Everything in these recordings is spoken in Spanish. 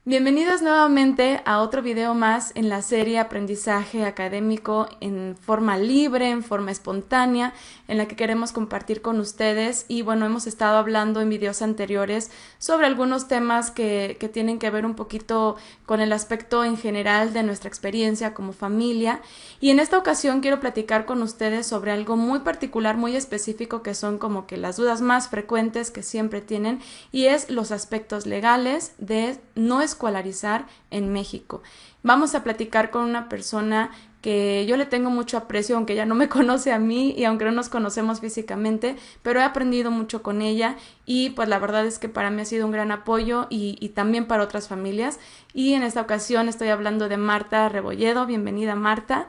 Bienvenidos nuevamente a otro video más en la serie Aprendizaje Académico en forma libre, en forma espontánea, en la que queremos compartir con ustedes. Y bueno, hemos estado hablando en videos anteriores sobre algunos temas que tienen que ver un poquito con el aspecto en general de nuestra experiencia como familia. Y en esta ocasión quiero platicar con ustedes sobre algo muy particular, muy específico, que son como que las dudas más frecuentes que siempre tienen, y es los aspectos legales de no escolarizar en México. Vamos a platicar con una persona que yo le tengo mucho aprecio, aunque ella no me conoce a mí y aunque no nos conocemos físicamente, pero he aprendido mucho con ella y pues la verdad es que para mí ha sido un gran apoyo y también para otras familias. Y en esta ocasión estoy hablando de Marta Rebolledo. Bienvenida, Marta.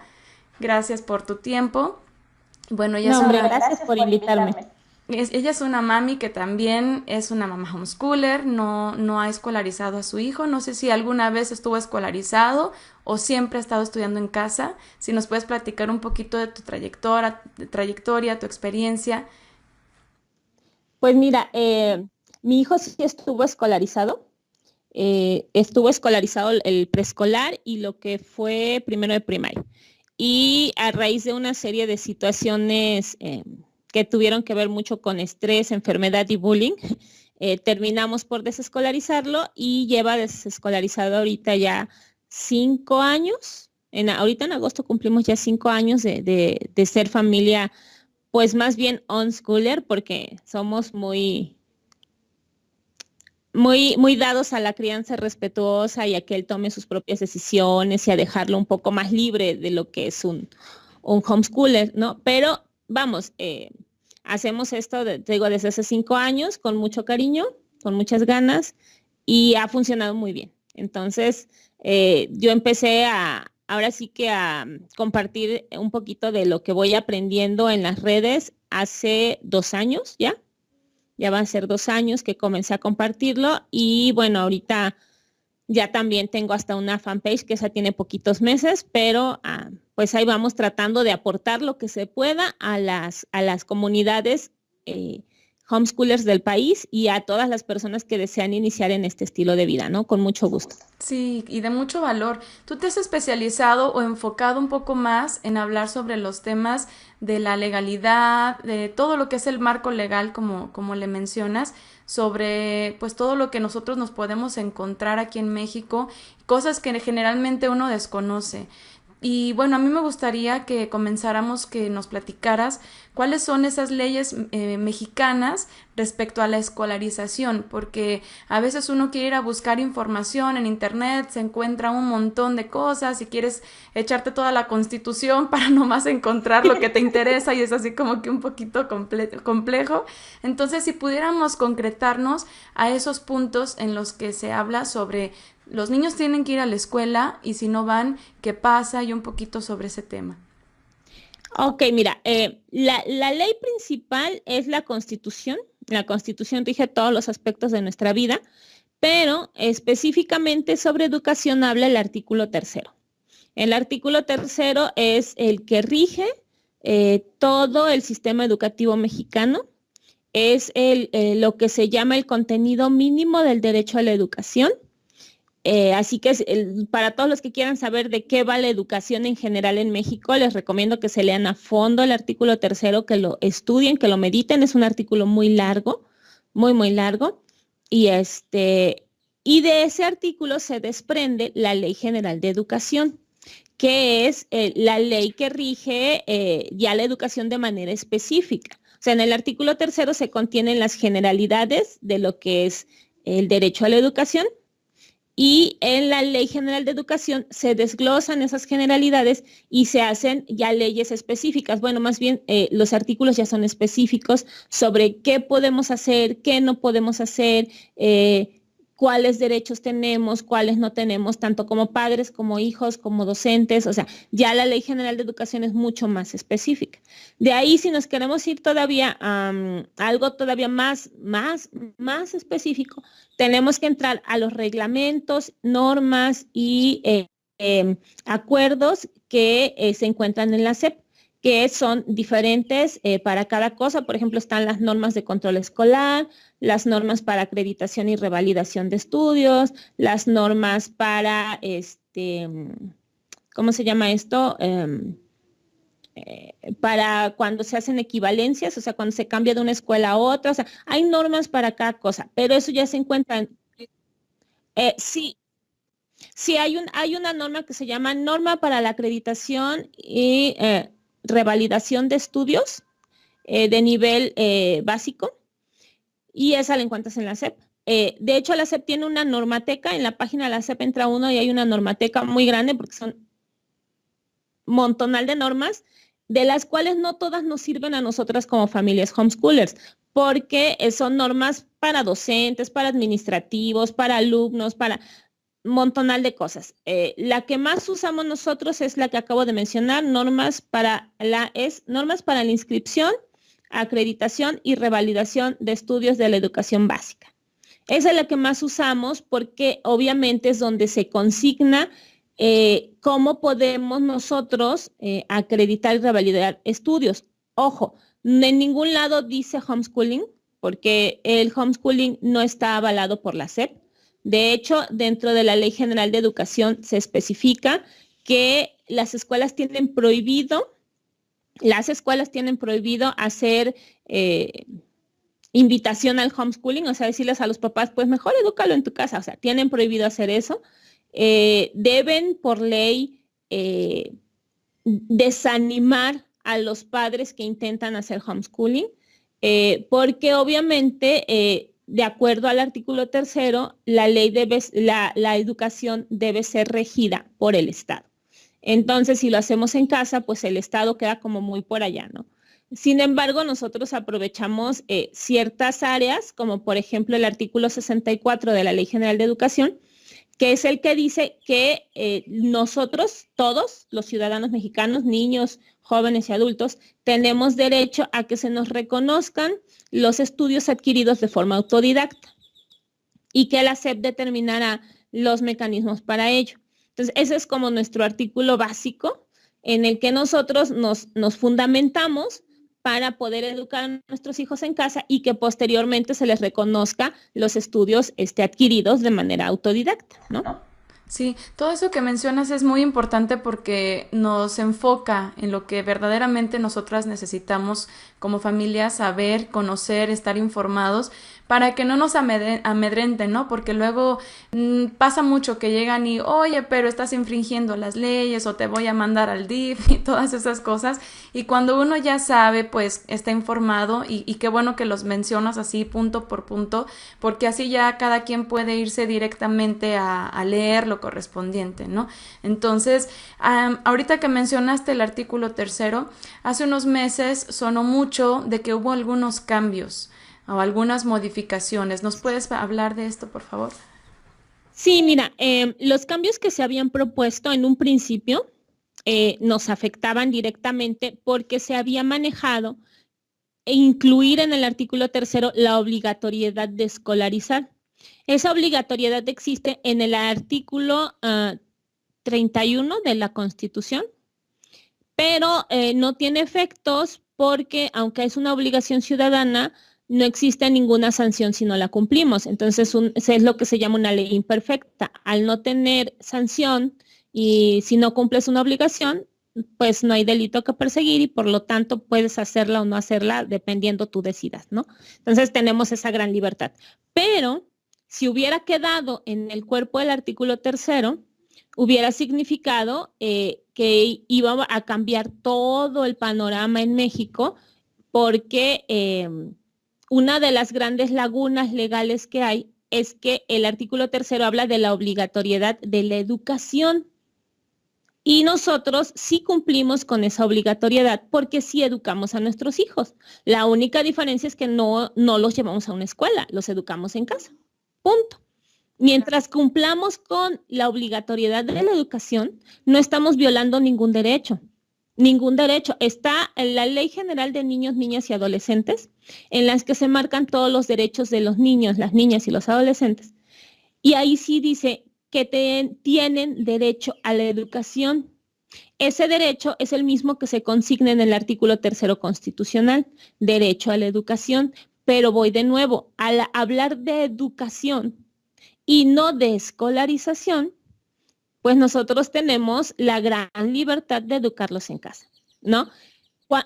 Gracias por tu tiempo. Bueno, ella es No, hombre, una, gracias por invitarme. ella es una mami que también es una mamá homeschooler, no ha escolarizado a su hijo. No sé si alguna vez estuvo escolarizado o siempre ha estado estudiando en casa. Si nos puedes platicar un poquito de tu trayectoria, tu experiencia. Pues mira, mi hijo sí estuvo escolarizado el preescolar y lo que fue primero de primaria. Y a raíz de una serie de situaciones que tuvieron que ver mucho con estrés, enfermedad y bullying, terminamos por desescolarizarlo y lleva desescolarizado ahorita ya 5 años. Ahorita en agosto cumplimos ya 5 años de ser familia, pues más bien unschooler, porque somos muy dados a la crianza respetuosa y a que él tome sus propias decisiones y a dejarlo un poco más libre de lo que es un homeschooler, ¿no? Pero vamos, hacemos esto, te digo, desde hace 5 años con mucho cariño, con muchas ganas y ha funcionado muy bien. Entonces, yo empecé ahora sí que a compartir un poquito de lo que voy aprendiendo en las redes hace 2 años ya. Ya van a ser 2 años que comencé a compartirlo y bueno, ahorita ya también tengo hasta una fanpage que esa tiene poquitos meses, pero pues ahí vamos tratando de aportar lo que se pueda a las comunidades eh, homeschoolers del país y a todas las personas que desean iniciar en este estilo de vida, ¿no? Con mucho gusto. Sí, y de mucho valor. ¿Tú te has especializado o enfocado un poco más en hablar sobre los temas de la legalidad, de todo lo que es el marco legal, como le mencionas, sobre pues todo lo que nosotros nos podemos encontrar aquí en México, cosas que generalmente uno desconoce? Y bueno, a mí me gustaría que comenzáramos, que nos platicaras cuáles son esas leyes mexicanas respecto a la escolarización, porque a veces uno quiere ir a buscar información en internet, se encuentra un montón de cosas y quieres echarte toda la constitución para nomás encontrar lo que te interesa y es así como que un poquito complejo. Entonces, si pudiéramos concretarnos a esos puntos en los que se habla sobre los niños tienen que ir a la escuela y si no van, ¿qué pasa? Y un poquito sobre ese tema. Ok, mira, la ley principal es la Constitución. La Constitución rige todos los aspectos de nuestra vida, pero específicamente sobre educación habla el artículo tercero. El artículo tercero es el que rige todo el sistema educativo mexicano. Es lo que se llama el contenido mínimo del derecho a la educación. Así que para todos los que quieran saber de qué va la educación en general en México, les recomiendo que se lean a fondo el artículo tercero, que lo estudien, que lo mediten. Es un artículo muy largo, muy largo. Y de ese artículo se desprende la Ley General de Educación, que es la ley que rige ya la educación de manera específica. O sea, en el artículo tercero se contienen las generalidades de lo que es el derecho a la educación y en la Ley General de Educación se desglosan esas generalidades y se hacen ya leyes específicas. Bueno, más bien los artículos ya son específicos sobre qué podemos hacer, qué no podemos hacer, cuáles derechos tenemos, cuáles no tenemos, tanto como padres, como hijos, como docentes. O sea, ya la Ley General de Educación es mucho más específica. De ahí, si nos queremos ir todavía a algo todavía más específico, tenemos que entrar a los reglamentos, normas y acuerdos que se encuentran en la SEP, que son diferentes para cada cosa. Por ejemplo, están las normas de control escolar, las normas para acreditación y revalidación de estudios, las normas para, ¿cómo se llama esto? Para cuando se hacen equivalencias, o sea, cuando se cambia de una escuela a otra, o sea, hay normas para cada cosa, pero eso ya se encuentra sí, sí hay una norma que se llama norma para la acreditación y revalidación de estudios de nivel básico, y esa la encuentras en la SEP. De hecho, la SEP tiene una normateca, en la página de la SEP entra uno y hay una normateca muy grande porque son montonal de normas, de las cuales no todas nos sirven a nosotras como familias homeschoolers, porque son normas para docentes, para administrativos, para alumnos, para montonal de cosas. La que más usamos nosotros es la que acabo de mencionar, normas para la inscripción, acreditación y revalidación de estudios de la educación básica. Esa es la que más usamos porque obviamente es donde se consigna cómo podemos nosotros acreditar y revalidar estudios. Ojo, en ningún lado dice homeschooling, porque el homeschooling no está avalado por la SEP. De hecho, dentro de la Ley General de Educación se especifica que las escuelas tienen prohibido hacer invitación al homeschooling, o sea, decirles a los papás, pues mejor edúcalo en tu casa, o sea, tienen prohibido hacer eso. Deben por ley desanimar a los padres que intentan hacer homeschooling, porque obviamente, de acuerdo al artículo 3º, la educación debe ser regida por el Estado. Entonces, si lo hacemos en casa, pues el Estado queda como muy por allá, ¿no? Sin embargo, nosotros aprovechamos ciertas áreas, como por ejemplo el artículo 64 de la Ley General de Educación, que es el que dice que nosotros, todos los ciudadanos mexicanos, niños, jóvenes y adultos, tenemos derecho a que se nos reconozcan los estudios adquiridos de forma autodidacta y que la SEP determinará los mecanismos para ello. Entonces, ese es como nuestro artículo básico en el que nosotros nos fundamentamos para poder educar a nuestros hijos en casa y que posteriormente se les reconozca los estudios adquiridos de manera autodidacta, ¿no? Sí, todo eso que mencionas es muy importante porque nos enfoca en lo que verdaderamente nosotras necesitamos como familia saber, conocer, estar informados para que no nos amedrenten, ¿no? Porque luego pasa mucho que llegan y, oye, pero estás infringiendo las leyes o te voy a mandar al DIF y todas esas cosas. Y cuando uno ya sabe, pues está informado y qué bueno que los mencionas así punto por punto, porque así ya cada quien puede irse directamente a leer lo correspondiente, ¿no? Entonces, ahorita que mencionaste el artículo 3º, hace unos meses sonó mucho de que hubo algunos cambios o algunas modificaciones. ¿Nos puedes hablar de esto, por favor? Sí, mira, los cambios que se habían propuesto en un principio nos afectaban directamente porque se había manejado e incluir en el artículo 3º la obligatoriedad de escolarizar. Esa obligatoriedad existe en el artículo 31 de la Constitución, pero no tiene efectos porque, aunque es una obligación ciudadana, no existe ninguna sanción si no la cumplimos. Entonces, es lo que se llama una ley imperfecta. Al no tener sanción y si no cumples una obligación, pues no hay delito que perseguir y por lo tanto puedes hacerla o no hacerla dependiendo tú decidas, ¿no? Entonces, tenemos esa gran libertad. Pero, si hubiera quedado en el cuerpo del artículo 3º, hubiera significado que iba a cambiar todo el panorama en México porque una de las grandes lagunas legales que hay es que el artículo 3º habla de la obligatoriedad de la educación. Y nosotros sí cumplimos con esa obligatoriedad porque sí educamos a nuestros hijos. La única diferencia es que no los llevamos a una escuela, los educamos en casa. Punto. Mientras cumplamos con la obligatoriedad de la educación, no estamos violando ningún derecho. Ningún derecho. Está en la Ley General de Niños, Niñas y Adolescentes, en las que se marcan todos los derechos de los niños, las niñas y los adolescentes. Y ahí sí dice que tienen derecho a la educación. Ese derecho es el mismo que se consigna en el artículo 3º constitucional, derecho a la educación, pero voy de nuevo, al hablar de educación y no de escolarización, pues nosotros tenemos la gran libertad de educarlos en casa, ¿no?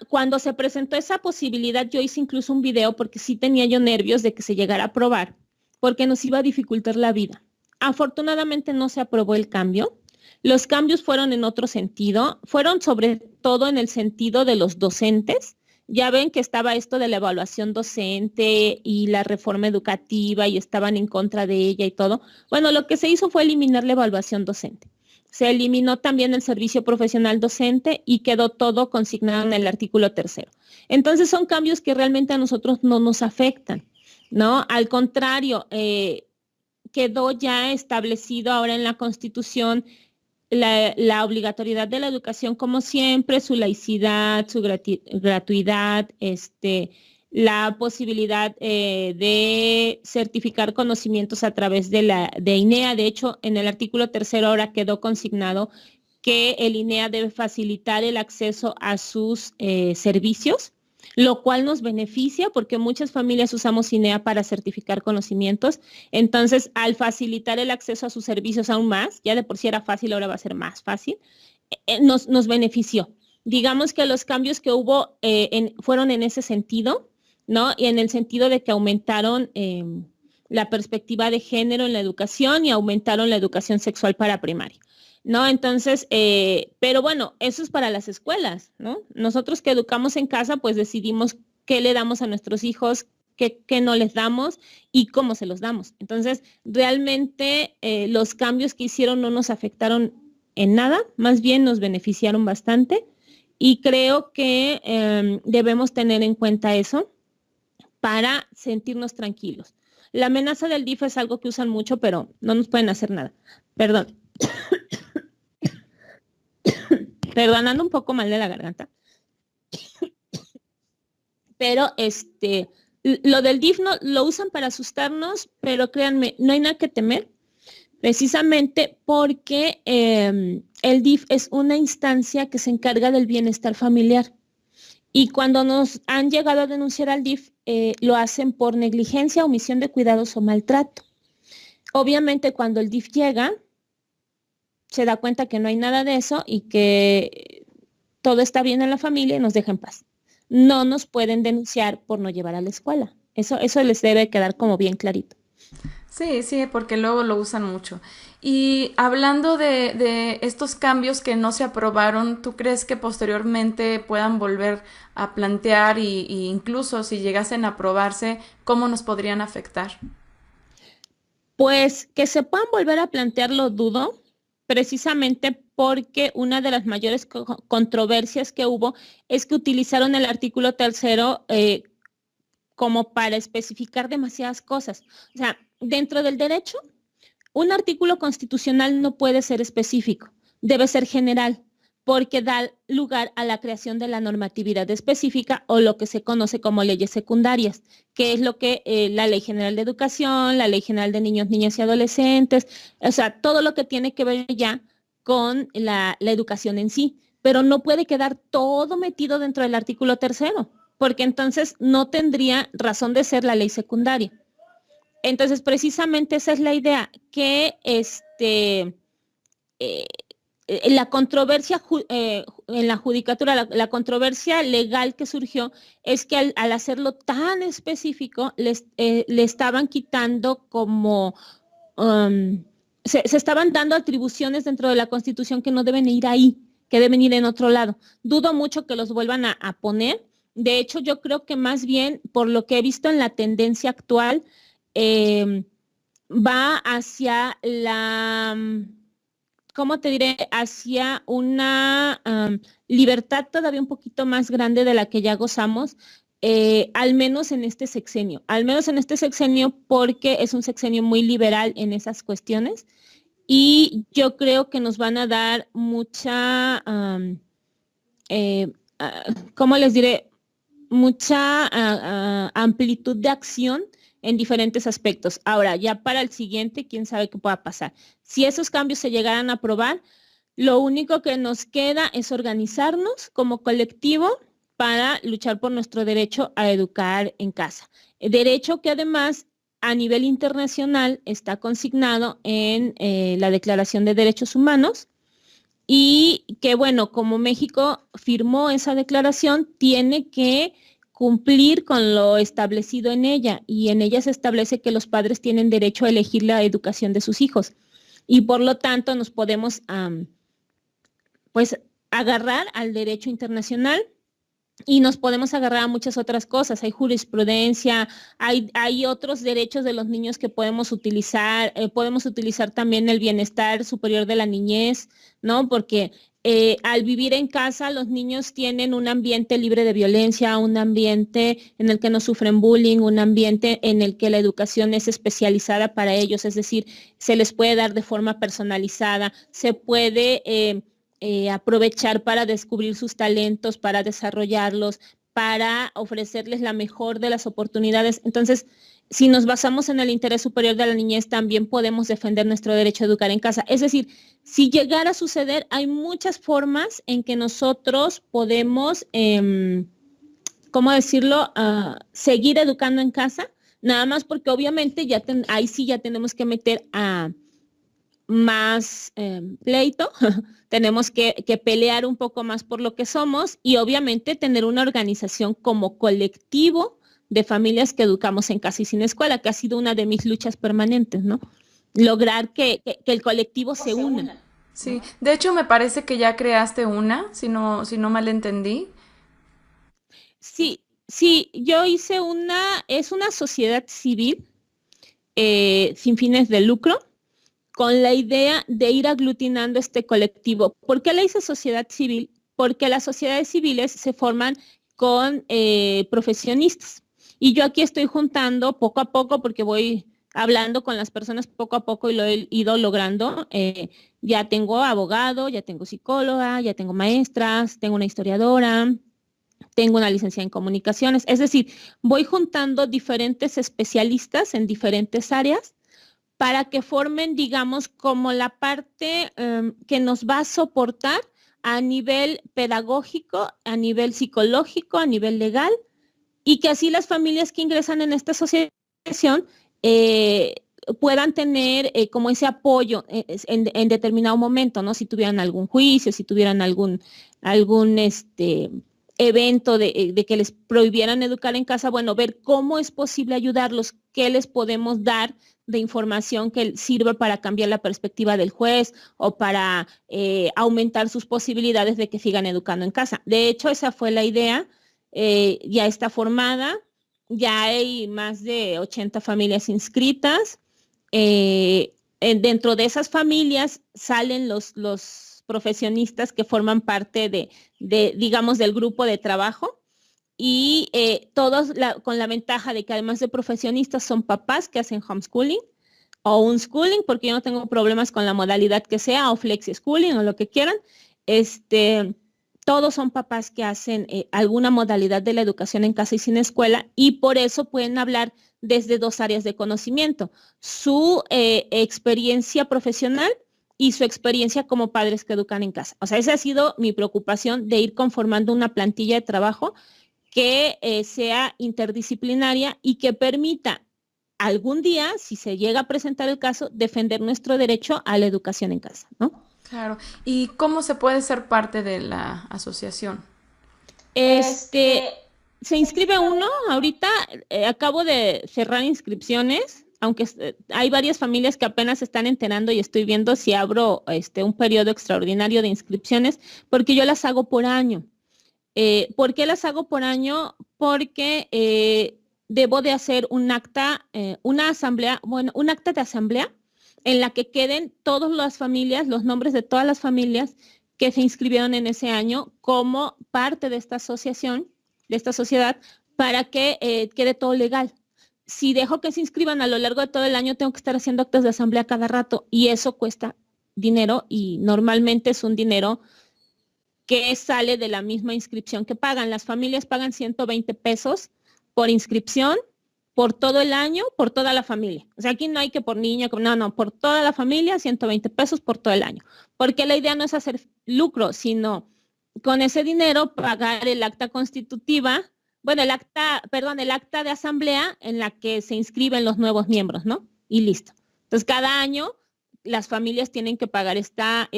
Cuando se presentó esa posibilidad, yo hice incluso un video porque sí tenía yo nervios de que se llegara a aprobar, porque nos iba a dificultar la vida. Afortunadamente no se aprobó el cambio. Los cambios fueron en otro sentido, fueron sobre todo en el sentido de los docentes. Ya ven que estaba esto de la evaluación docente y la reforma educativa y estaban en contra de ella y todo. Bueno, lo que se hizo fue eliminar la evaluación docente. Se eliminó también el servicio profesional docente y quedó todo consignado en el artículo 3º. Entonces son cambios que realmente a nosotros no nos afectan, ¿no? Al contrario, quedó ya establecido ahora en la Constitución la obligatoriedad de la educación como siempre, su laicidad, su gratuidad, la posibilidad de certificar conocimientos a través de INEA. De hecho, en el artículo 3º ahora quedó consignado que el INEA debe facilitar el acceso a sus servicios, lo cual nos beneficia porque muchas familias usamos INEA para certificar conocimientos. Entonces, al facilitar el acceso a sus servicios aún más, ya de por sí era fácil, ahora va a ser más fácil, nos benefició. Digamos que los cambios que hubo fueron en ese sentido, ¿no? Y en el sentido de que aumentaron la perspectiva de género en la educación y aumentaron la educación sexual para primaria, ¿no? Entonces, pero bueno, eso es para las escuelas, ¿no? Nosotros que educamos en casa, pues decidimos qué le damos a nuestros hijos, qué no les damos y cómo se los damos. Entonces, realmente los cambios que hicieron no nos afectaron en nada, más bien nos beneficiaron bastante y creo que debemos tener en cuenta eso para sentirnos tranquilos. La amenaza del DIF es algo que usan mucho, pero no nos pueden hacer nada. Perdón. Perdón, ando un poco mal de la garganta. Pero lo del DIF no, lo usan para asustarnos, pero créanme, no hay nada que temer, precisamente porque el DIF es una instancia que se encarga del bienestar familiar. Y cuando nos han llegado a denunciar al DIF, lo hacen por negligencia, omisión de cuidados o maltrato. Obviamente, cuando el DIF llega, se da cuenta que no hay nada de eso y que todo está bien en la familia y nos deja en paz. No nos pueden denunciar por no llevar a la escuela. Eso les debe quedar como bien clarito. Sí, sí, porque luego lo usan mucho. Y hablando de estos cambios que no se aprobaron, ¿tú crees que posteriormente puedan volver a plantear y incluso si llegasen a aprobarse, cómo nos podrían afectar? Pues que se puedan volver a plantear lo dudo, precisamente porque una de las mayores controversias que hubo es que utilizaron el artículo 3º como para especificar demasiadas cosas. O sea, dentro del derecho, un artículo constitucional no puede ser específico, debe ser general, porque da lugar a la creación de la normatividad específica o lo que se conoce como leyes secundarias, que es lo que la Ley General de Educación, la Ley General de Niños, Niñas y Adolescentes, o sea, todo lo que tiene que ver ya con la educación en sí, pero no puede quedar todo metido dentro del artículo 3º, porque entonces no tendría razón de ser la ley secundaria. Entonces, precisamente esa es la idea, que la controversia en la judicatura, la controversia legal que surgió es que al hacerlo tan específico, le estaban quitando como, se estaban dando atribuciones dentro de la Constitución que no deben ir ahí, que deben ir en otro lado. Dudo mucho que los vuelvan a poner. De hecho, yo creo que más bien, por lo que he visto en la tendencia actual, va hacia ¿cómo te diré? Hacia una libertad todavía un poquito más grande de la que ya gozamos, al menos en este sexenio, porque es un sexenio muy liberal en esas cuestiones y yo creo que nos van a dar mucha, ¿cómo les diré? Mucha amplitud de acción en diferentes aspectos. Ahora, ya para el siguiente, quién sabe qué pueda pasar. Si esos cambios se llegaran a aprobar, Lo único que nos queda es organizarnos como colectivo para luchar por nuestro derecho a educar en casa. El derecho que además a nivel internacional está consignado en la Declaración de Derechos Humanos y que, bueno, como México firmó esa declaración, tiene que cumplir con lo establecido en ella, y en ella se establece que los padres tienen derecho a elegir la educación de sus hijos y por lo tanto nos podemos pues agarrar al derecho internacional y nos podemos agarrar a muchas otras cosas. Hay jurisprudencia, hay otros derechos de los niños que podemos utilizar también el bienestar superior de la niñez, ¿no? Porque al vivir en casa los niños tienen un ambiente libre de violencia, un ambiente en el que no sufren bullying, un ambiente en el que la educación es especializada para ellos, es decir, se les puede dar de forma personalizada, se puede aprovechar para descubrir sus talentos, para desarrollarlos, para ofrecerles la mejor de las oportunidades. Entonces, si nos basamos en el interés superior de la niñez, también podemos defender nuestro derecho a educar en casa. Es decir, si llegara a suceder, hay muchas formas en que nosotros podemos, ¿cómo decirlo?, seguir educando en casa, nada más porque obviamente ahí sí ya tenemos que meter a más pleito, tenemos que pelear un poco más por lo que somos y obviamente tener una organización como colectivo de familias que educamos en casa y sin escuela, que ha sido una de mis luchas permanentes, ¿no? Lograr que el colectivo se una. Sí, de hecho me parece que ya creaste una, si no mal entendí. Sí, sí, yo hice es una sociedad civil sin fines de lucro, con la idea de ir aglutinando este colectivo. ¿Por qué la hice sociedad civil? Porque las sociedades civiles se forman con profesionistas. Y yo aquí estoy juntando poco a poco, porque voy hablando con las personas poco a poco y lo he ido logrando. Ya tengo abogado, ya tengo psicóloga, ya tengo maestras, tengo una historiadora, tengo una licenciada en comunicaciones. Es decir, voy juntando diferentes especialistas en diferentes áreas para que formen, digamos, como la parte que nos va a soportar a nivel pedagógico, a nivel psicológico, a nivel legal, y que así las familias que ingresan en esta asociación eh, puedan tener como ese apoyo en determinado momento, ¿no? Si tuvieran algún juicio, si tuvieran algún evento de que les prohibieran educar en casa, bueno, ver cómo es posible ayudarlos, qué les podemos dar de información que sirva para cambiar la perspectiva del juez o para aumentar sus posibilidades de que sigan educando en casa. De hecho, esa fue la idea, ya está formada, ya hay más de 80 familias inscritas. Dentro de esas familias salen los profesionistas que forman parte digamos, del grupo de trabajo y todos con la ventaja de que además de profesionistas son papás que hacen homeschooling o unschooling, porque yo no tengo problemas con la modalidad que sea, o flexi schooling o lo que quieran. Todos son papás que hacen alguna modalidad de la educación en casa y sin escuela, y por eso pueden hablar desde dos áreas de conocimiento: su experiencia profesional y su experiencia como padres que educan en casa. O sea, esa ha sido mi preocupación, de ir conformando una plantilla de trabajo que sea interdisciplinaria y que permita algún día, si se llega a presentar el caso, defender nuestro derecho a la educación en casa, ¿no? Claro. ¿Y cómo se puede ser parte de la asociación? Este, Se inscribe uno, ahorita acabo de cerrar inscripciones, aunque hay varias familias que apenas se están enterando y estoy viendo si abro un periodo extraordinario de inscripciones, porque yo las hago por año. ¿Por qué las hago por año? Porque debo de hacer una asamblea, bueno, un acta de asamblea en la que queden todas las familias, los nombres de todas las familias que se inscribieron en ese año como parte de esta asociación, de esta sociedad, para que quede todo legal. Si dejo que se inscriban a lo largo de todo el año, tengo que estar haciendo actas de asamblea cada rato y eso cuesta dinero, y normalmente es un dinero que sale de la misma inscripción que pagan. Las familias pagan 120 pesos por inscripción por todo el año, por toda la familia. O sea, aquí no hay que por niño, no, por toda la familia, 120 pesos por todo el año. Porque la idea no es hacer lucro, sino con ese dinero pagar el acta constitutiva, bueno, el acta de asamblea en la que se inscriben los nuevos miembros, ¿no? Y listo. Entonces, cada año las familias tienen que pagar esta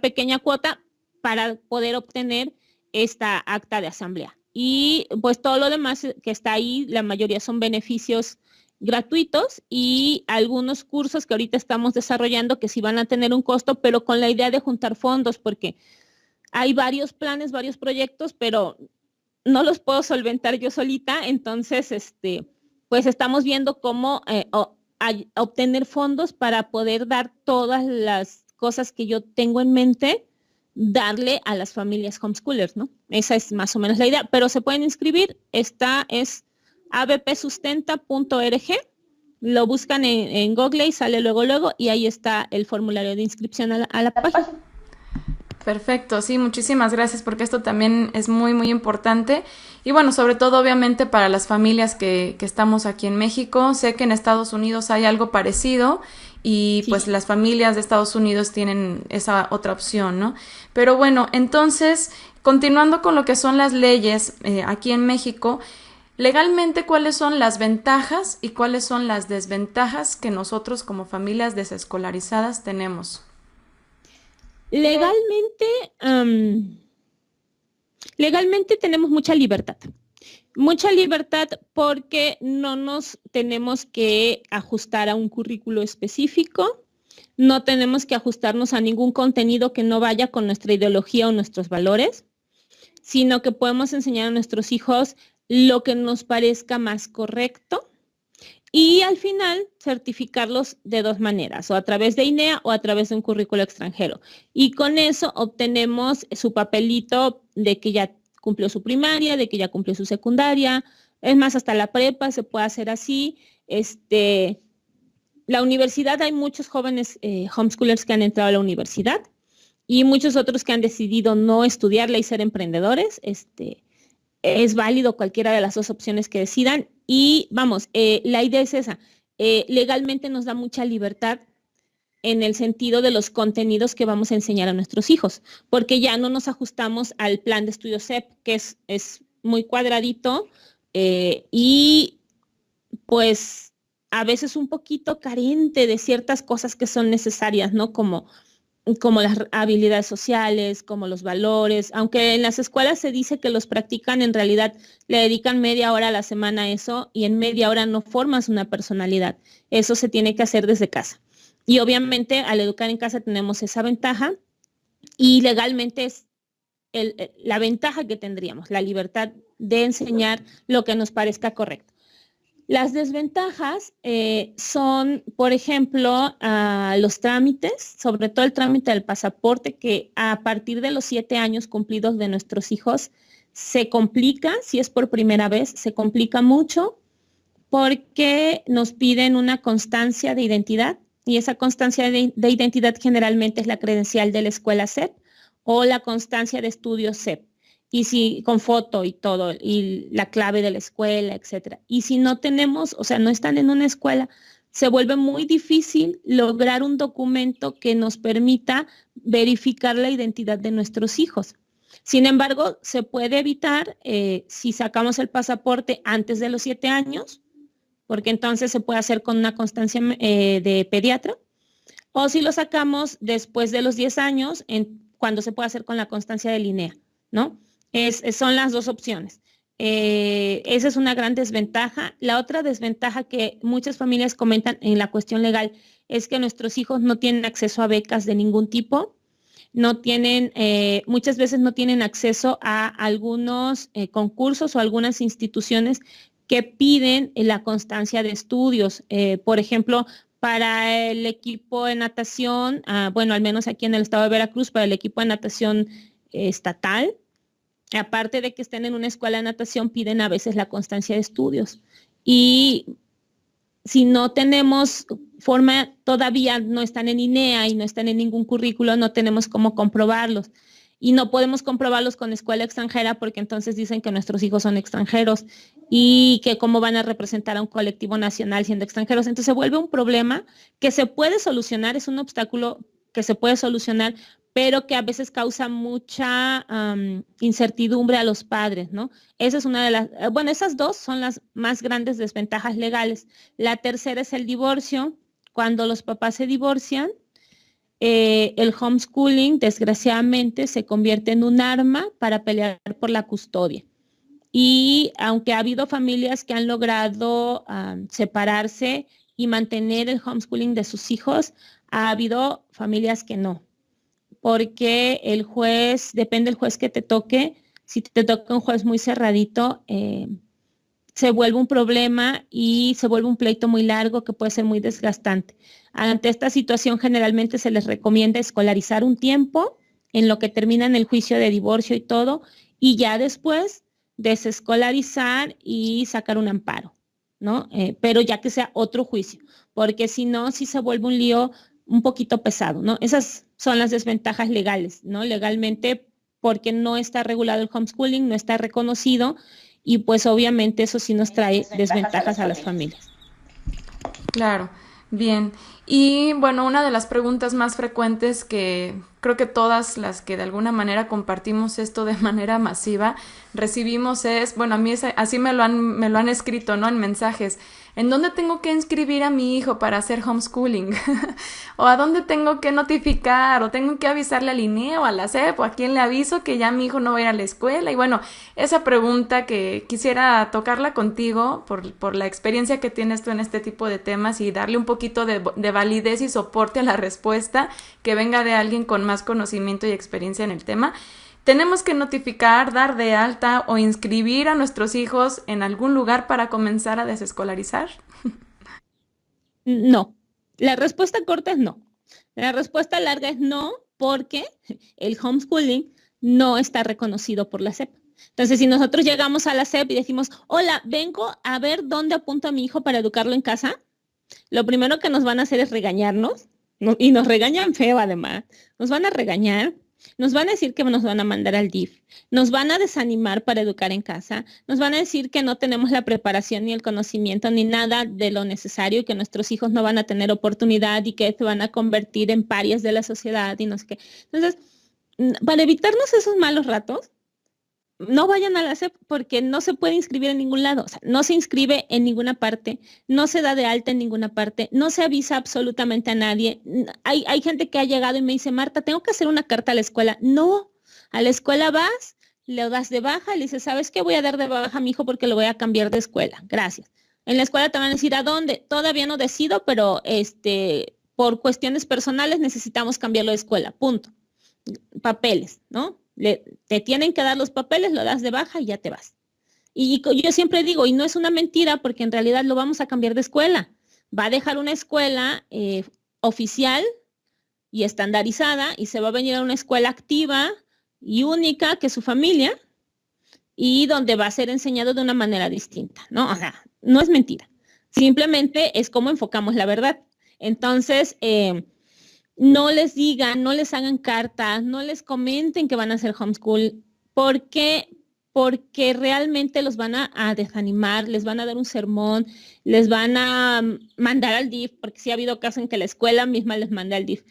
pequeña cuota para poder obtener esta acta de asamblea. Y pues todo lo demás que está ahí, la mayoría son beneficios gratuitos y algunos cursos que ahorita estamos desarrollando que sí van a tener un costo, pero con la idea de juntar fondos, porque hay varios planes, varios proyectos, pero no los puedo solventar yo solita, entonces pues estamos viendo cómo obtener fondos para poder dar todas las cosas que yo tengo en mente, darle a las familias homeschoolers, ¿no? Esa es más o menos la idea, pero se pueden inscribir, esta es abpsustenta.org, lo buscan en Google y sale luego, y ahí está el formulario de inscripción a la página. Perfecto, sí, muchísimas gracias porque esto también es muy, muy importante y bueno, sobre todo obviamente para las familias que estamos aquí en México. Sé que en Estados Unidos hay algo parecido y sí, pues las familias de Estados Unidos tienen esa otra opción, ¿no? Pero bueno, entonces, continuando con lo que son las leyes aquí en México, legalmente, ¿cuáles son las ventajas y cuáles son las desventajas que nosotros como familias desescolarizadas tenemos? Legalmente tenemos mucha libertad. Mucha libertad porque no nos tenemos que ajustar a un currículo específico, no tenemos que ajustarnos a ningún contenido que no vaya con nuestra ideología o nuestros valores, sino que podemos enseñar a nuestros hijos lo que nos parezca más correcto y al final certificarlos de dos maneras, o a través de INEA o a través de un currículo extranjero. Y con eso obtenemos su papelito de que ya cumplió su primaria, de que ya cumplió su secundaria, es más, hasta la prepa se puede hacer así. La universidad, hay muchos jóvenes homeschoolers que han entrado a la universidad y muchos otros que han decidido no estudiarla y ser emprendedores. Es válido cualquiera de las dos opciones que decidan y vamos, la idea es esa. Legalmente nos da mucha libertad en el sentido de los contenidos que vamos a enseñar a nuestros hijos, porque ya no nos ajustamos al plan de estudio CEP, que es muy cuadradito y pues a veces un poquito carente de ciertas cosas que son necesarias, ¿no? Como las habilidades sociales, como los valores, aunque en las escuelas se dice que los practican, en realidad le dedican media hora a la semana a eso y en media hora no formas una personalidad. Eso se tiene que hacer desde casa. Y obviamente al educar en casa tenemos esa ventaja y legalmente es la ventaja que tendríamos, la libertad de enseñar lo que nos parezca correcto. Las desventajas son, por ejemplo, los trámites, sobre todo el trámite del pasaporte, que a partir de los 7 años cumplidos de nuestros hijos se complica, si es por primera vez, se complica mucho porque nos piden una constancia de identidad y esa constancia de identidad generalmente es la credencial de la escuela CEP o la constancia de estudios CEP. Y si con foto y todo, y la clave de la escuela, etcétera. Y si no tenemos, o sea, no están en una escuela, se vuelve muy difícil lograr un documento que nos permita verificar la identidad de nuestros hijos. Sin embargo, se puede evitar si sacamos el pasaporte antes de los 7 años, porque entonces se puede hacer con una constancia de pediatra, o si lo sacamos después de los 10 años, cuando se puede hacer con la constancia de INEA, ¿no? Son las dos opciones. Esa es una gran desventaja. La otra desventaja que muchas familias comentan en la cuestión legal es que nuestros hijos no tienen acceso a becas de ningún tipo, muchas veces no tienen acceso a algunos concursos o algunas instituciones que piden la constancia de estudios. Por ejemplo, para el equipo de natación, bueno, al menos aquí en el estado de Veracruz, para el equipo de natación estatal, aparte de que estén en una escuela de natación, piden a veces la constancia de estudios. Y si no tenemos forma, todavía no están en INEA y no están en ningún currículo, no tenemos cómo comprobarlos. y no podemos comprobarlos con escuela extranjera porque entonces dicen que nuestros hijos son extranjeros y que cómo van a representar a un colectivo nacional siendo extranjeros. Entonces se vuelve un problema que se puede solucionar, es un obstáculo que se puede solucionar, pero que a veces causa mucha incertidumbre a los padres, ¿no? Esa es una de las, bueno, esas dos son las más grandes desventajas legales. La tercera es el divorcio. Cuando los papás se divorcian, el homeschooling, desgraciadamente, se convierte en un arma para pelear por la custodia. Y aunque ha habido familias que han logrado separarse y mantener el homeschooling de sus hijos, ha habido familias que no, porque el juez, depende del juez que te toque, si te toca un juez muy cerradito, se vuelve un problema y se vuelve un pleito muy largo que puede ser muy desgastante. Ante esta situación generalmente se les recomienda escolarizar un tiempo en lo que terminan el juicio de divorcio y todo, y ya después desescolarizar y sacar un amparo, ¿no? Pero ya que sea otro juicio, porque si no, sí se vuelve un lío un poquito pesado, ¿no? Esas son las desventajas legales, ¿no? Legalmente, porque no está regulado el homeschooling, no está reconocido, y pues obviamente eso sí nos trae desventajas a las familias. Claro, bien. Y bueno, una de las preguntas más frecuentes que creo que todas las que de alguna manera compartimos esto de manera masiva recibimos es, bueno, a mí así me lo han escrito, ¿no? En mensajes. ¿En dónde tengo que inscribir a mi hijo para hacer homeschooling? ¿O a dónde tengo que notificar? ¿O tengo que avisarle al INEA o a la SEP? ¿O a quién le aviso que ya mi hijo no va a ir a la escuela? Y bueno, esa pregunta que quisiera tocarla contigo por la experiencia que tienes tú en este tipo de temas y darle un poquito de validez y soporte a la respuesta que venga de alguien con más conocimiento y experiencia en el tema. ¿Tenemos que notificar, dar de alta o inscribir a nuestros hijos en algún lugar para comenzar a desescolarizar? No, la respuesta corta es no. La respuesta larga es no, porque el homeschooling no está reconocido por la SEP. Entonces, si nosotros llegamos a la SEP y decimos, hola, vengo a ver dónde apunto a mi hijo para educarlo en casa, lo primero que nos van a hacer es regañarnos, ¿no? Y nos regañan feo además. Nos van a regañar, nos van a decir que nos van a mandar al DIF, nos van a desanimar para educar en casa, nos van a decir que no tenemos la preparación ni el conocimiento ni nada de lo necesario y que nuestros hijos no van a tener oportunidad y que se van a convertir en parias de la sociedad y no sé qué. Entonces, para evitarnos esos malos ratos, no vayan a la SEP porque no se puede inscribir en ningún lado, o sea, no se inscribe en ninguna parte, no se da de alta en ninguna parte, no se avisa absolutamente a nadie. Hay gente que ha llegado y me dice, Marta, tengo que hacer una carta a la escuela. No, a la escuela vas, le das de baja, le dices, ¿sabes qué? Voy a dar de baja a mi hijo porque lo voy a cambiar de escuela. Gracias. En la escuela te van a decir, ¿a dónde? Todavía no decido, pero por cuestiones personales necesitamos cambiarlo de escuela. Punto. Papeles, ¿no? Te tienen que dar los papeles, lo das de baja y ya te vas. Y yo siempre digo, y no es una mentira, porque en realidad lo vamos a cambiar de escuela. Va a dejar una escuela oficial y estandarizada y se va a venir a una escuela activa y única que su familia y donde va a ser enseñado de una manera distinta, ¿no? O sea, no es mentira. Simplemente es cómo enfocamos la verdad. Entonces, no les digan, no les hagan cartas, no les comenten que van a hacer homeschool, porque porque realmente los van a desanimar, les van a dar un sermón, les van a mandar al DIF, porque sí ha habido casos en que la escuela misma les manda al DIF,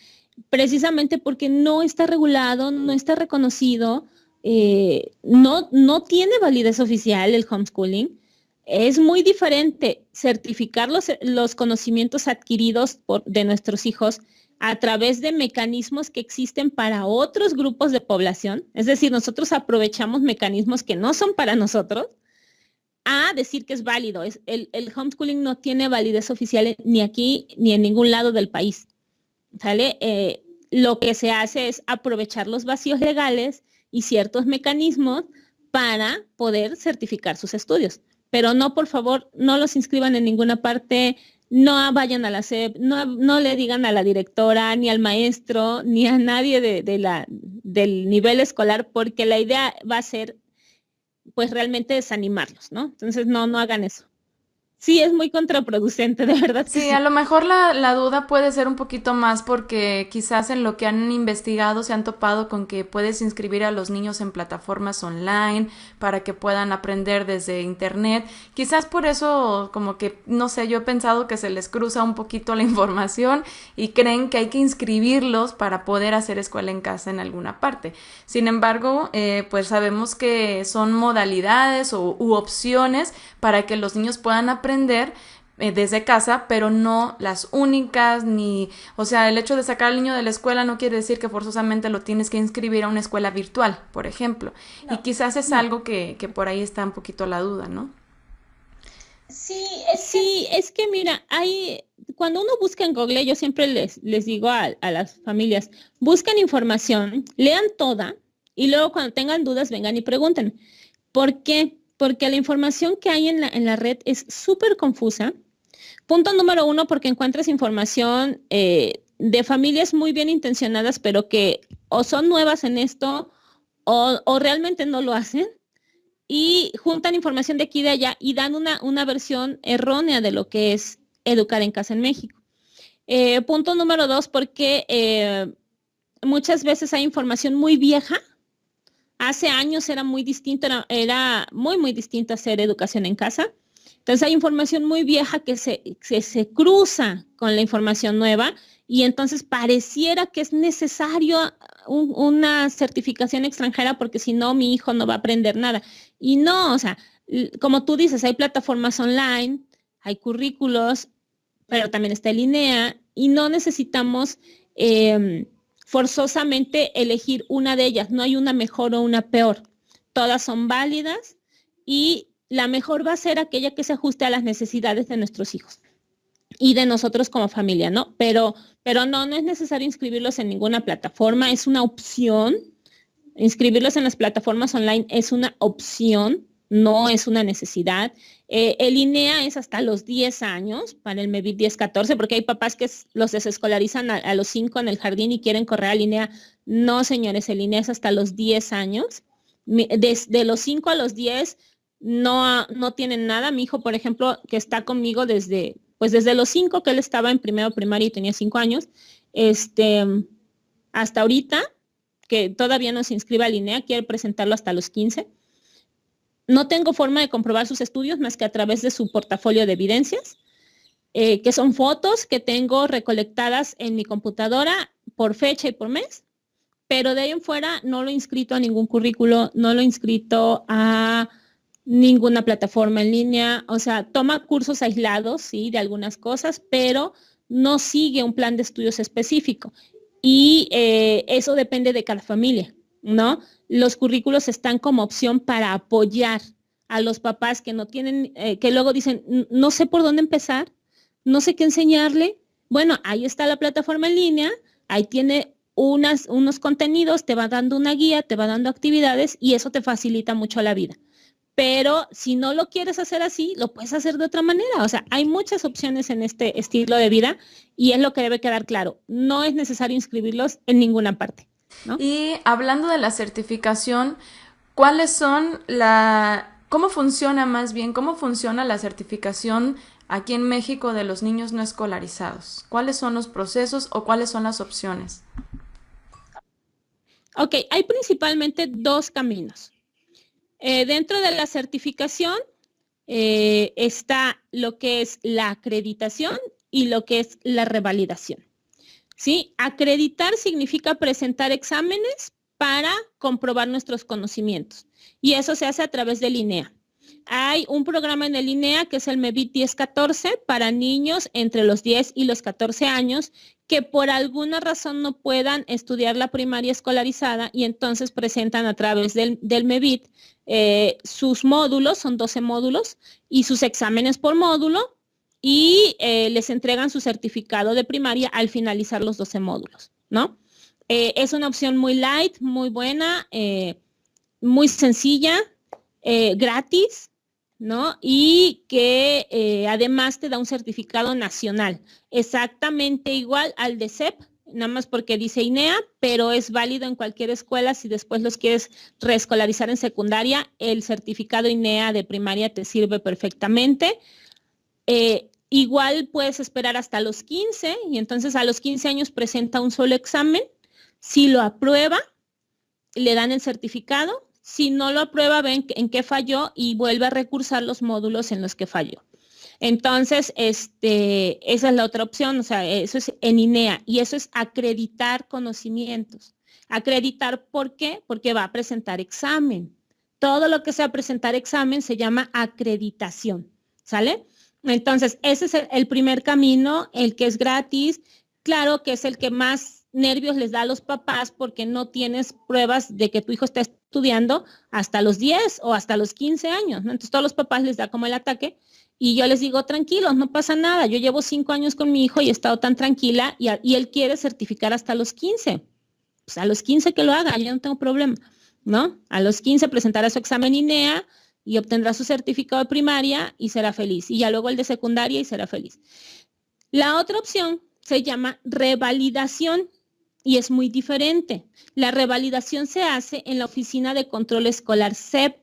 precisamente porque no está regulado, no está reconocido, no tiene validez oficial el homeschooling. Es muy diferente certificar los conocimientos adquiridos de nuestros hijos a través de mecanismos que existen para otros grupos de población, es decir, nosotros aprovechamos mecanismos que no son para nosotros, a decir que es válido. El homeschooling no tiene validez oficial ni aquí ni en ningún lado del país, ¿sale? Lo que se hace es aprovechar los vacíos legales y ciertos mecanismos para poder certificar sus estudios. Pero no, por favor, no los inscriban en ninguna parte, no vayan a la SEP, no le digan a la directora, ni al maestro, ni a nadie del nivel escolar, porque la idea va a ser, pues, realmente desanimarlos, ¿no? Entonces, no hagan eso. Sí, es muy contraproducente, de verdad que Sí, a sí. lo mejor la duda puede ser un poquito más porque quizás en lo que han investigado se han topado con que puedes inscribir a los niños en plataformas online para que puedan aprender desde internet. Quizás por eso como que, no sé, yo he pensado que se les cruza un poquito la información y creen que hay que inscribirlos para poder hacer escuela en casa en alguna parte. Sin embargo, pues sabemos que son modalidades u opciones para que los niños puedan aprender desde casa, pero no las únicas, ni, o sea, el hecho de sacar al niño de la escuela no quiere decir que forzosamente lo tienes que inscribir a una escuela virtual, por ejemplo. Y No, quizás es no. algo que por ahí está un poquito la duda, ¿no? Sí, es que mira, cuando uno busca en Google, yo siempre les digo a las familias, buscan información, lean toda y luego cuando tengan dudas vengan y pregunten. ¿Por qué? Porque la información que hay en la red es súper confusa. Punto número uno, porque encuentras información de familias muy bien intencionadas, pero que o son nuevas en esto o realmente no lo hacen y juntan información de aquí y de allá y dan una versión errónea de lo que es educar en casa en México. Punto número dos, porque muchas veces hay información muy vieja. Hace años era muy distinto, era muy, muy distinto hacer educación en casa. Entonces hay información muy vieja que se cruza con la información nueva y entonces pareciera que es necesario una certificación extranjera porque si no mi hijo no va a aprender nada. Y no, o sea, como tú dices, hay plataformas online, hay currículos, pero también está el INEA y no necesitamos forzosamente elegir una de ellas, no hay una mejor o una peor, todas son válidas y la mejor va a ser aquella que se ajuste a las necesidades de nuestros hijos y de nosotros como familia, ¿no? Pero no es necesario inscribirlos en ninguna plataforma, es una opción. Inscribirlos en las plataformas online es una opción, no es una necesidad. El INEA es hasta los 10 años para el MEVIT 10-14, porque hay papás que los desescolarizan a los 5 en el jardín y quieren correr al INEA. No, señores, el INEA es hasta los 10 años. Desde los 5 a los 10 no tienen nada. Mi hijo, por ejemplo, que está conmigo desde los 5 que él estaba en primero primaria y tenía 5 años, hasta ahorita que todavía no se inscribe a Linea, quiere presentarlo hasta los 15. No tengo forma de comprobar sus estudios más que a través de su portafolio de evidencias, que son fotos que tengo recolectadas en mi computadora por fecha y por mes, pero de ahí en fuera no lo he inscrito a ningún currículo, no lo he inscrito a ninguna plataforma en línea, o sea, toma cursos aislados, sí, de algunas cosas, pero no sigue un plan de estudios específico. Y eso depende de cada familia, ¿no? Los currículos están como opción para apoyar a los papás que no tienen, que luego dicen, no sé por dónde empezar, no sé qué enseñarle. Bueno, ahí está la plataforma en línea, ahí tiene unos contenidos, te va dando una guía, te va dando actividades y eso te facilita mucho la vida. Pero si no lo quieres hacer así, lo puedes hacer de otra manera. O sea, hay muchas opciones en este estilo de vida y es lo que debe quedar claro. No es necesario inscribirlos en ninguna parte, ¿no? Y hablando de la certificación, ¿cuáles son cómo funciona más bien, cómo funciona la certificación aquí en México de los niños no escolarizados? ¿Cuáles son los procesos o cuáles son las opciones? Ok, hay principalmente dos caminos. Dentro de la certificación está lo que es la acreditación y lo que es la revalidación. ¿Sí? Acreditar significa presentar exámenes para comprobar nuestros conocimientos y eso se hace a través del INEA. Hay un programa en el INEA que es el MEVIT 10-14 para niños entre los 10 y los 14 años que por alguna razón no puedan estudiar la primaria escolarizada y entonces presentan a través del MEVIT sus módulos, son 12 módulos, y sus exámenes por módulo y les entregan su certificado de primaria al finalizar los 12 módulos, ¿no? Es una opción muy light, muy buena, muy sencilla, gratis, ¿no? Y que además te da un certificado nacional, exactamente igual al de CEP, nada más porque dice INEA, pero es válido en cualquier escuela. Si después los quieres reescolarizar en secundaria, el certificado INEA de primaria te sirve perfectamente. Igual puedes esperar hasta los 15 y entonces a los 15 años presenta un solo examen. Si lo aprueba, le dan el certificado. Si no lo aprueba, ven en qué falló y vuelve a recursar los módulos en los que falló. Entonces, esa es la otra opción, o sea, eso es en INEA y eso es acreditar conocimientos. Acreditar, ¿por qué? Porque va a presentar examen. Todo lo que sea presentar examen se llama acreditación, ¿sale? Entonces, ese es el primer camino, el que es gratis. Claro que es el que más nervios les da a los papás porque no tienes pruebas de que tu hijo está estudiando hasta los 10 o hasta los 15 años, ¿no? Entonces, todos los papás les da como el ataque y yo les digo, tranquilos, no pasa nada. Yo llevo 5 años con mi hijo y he estado tan tranquila y él quiere certificar hasta los 15. Pues a los 15 que lo haga, yo no tengo problema, ¿no? A los 15 presentará su examen INEA y obtendrá su certificado de primaria y será feliz. Y ya luego el de secundaria y será feliz. La otra opción se llama revalidación y es muy diferente. La revalidación se hace en la Oficina de Control Escolar SEP,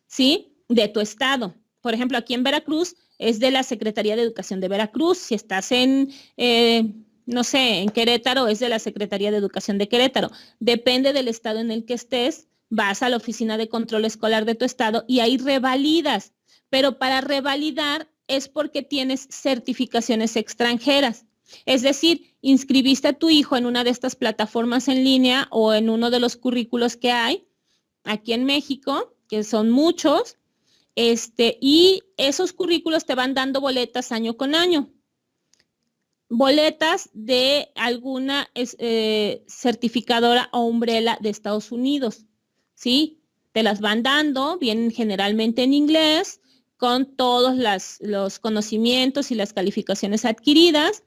¿sí? De tu estado. Por ejemplo, aquí en Veracruz es de la Secretaría de Educación de Veracruz. Si estás no sé, en Querétaro es de la Secretaría de Educación de Querétaro. Depende del estado en el que estés, vas a la Oficina de Control Escolar de tu estado y ahí revalidas. Pero para revalidar es porque tienes certificaciones extranjeras. Es decir, inscribiste a tu hijo en una de estas plataformas en línea o en uno de los currículos que hay aquí en México, que son muchos, y esos currículos te van dando boletas año con año. Boletas de alguna certificadora o umbrella de Estados Unidos, ¿sí? Te las van dando, vienen generalmente en inglés, con todos los conocimientos y las calificaciones adquiridas.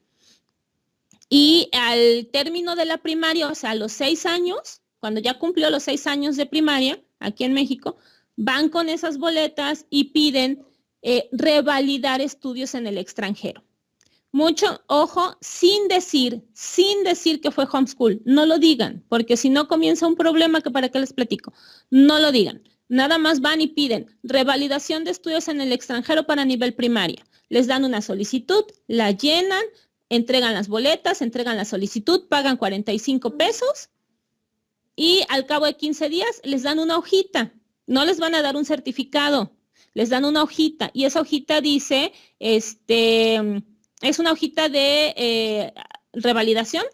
Y al término de la primaria, o sea, a los 6 años, cuando ya cumplió los 6 años de primaria, aquí en México, van con esas boletas y piden revalidar estudios en el extranjero. Mucho ojo, sin decir que fue homeschool, no lo digan, porque si no comienza un problema que para qué les platico, no lo digan. Nada más van y piden revalidación de estudios en el extranjero para nivel primaria. Les dan una solicitud, la llenan, entregan las boletas, entregan la solicitud, pagan 45 pesos y al cabo de 15 días les dan una hojita. No les van a dar un certificado, les dan una hojita y esa hojita dice, es una hojita de revalidación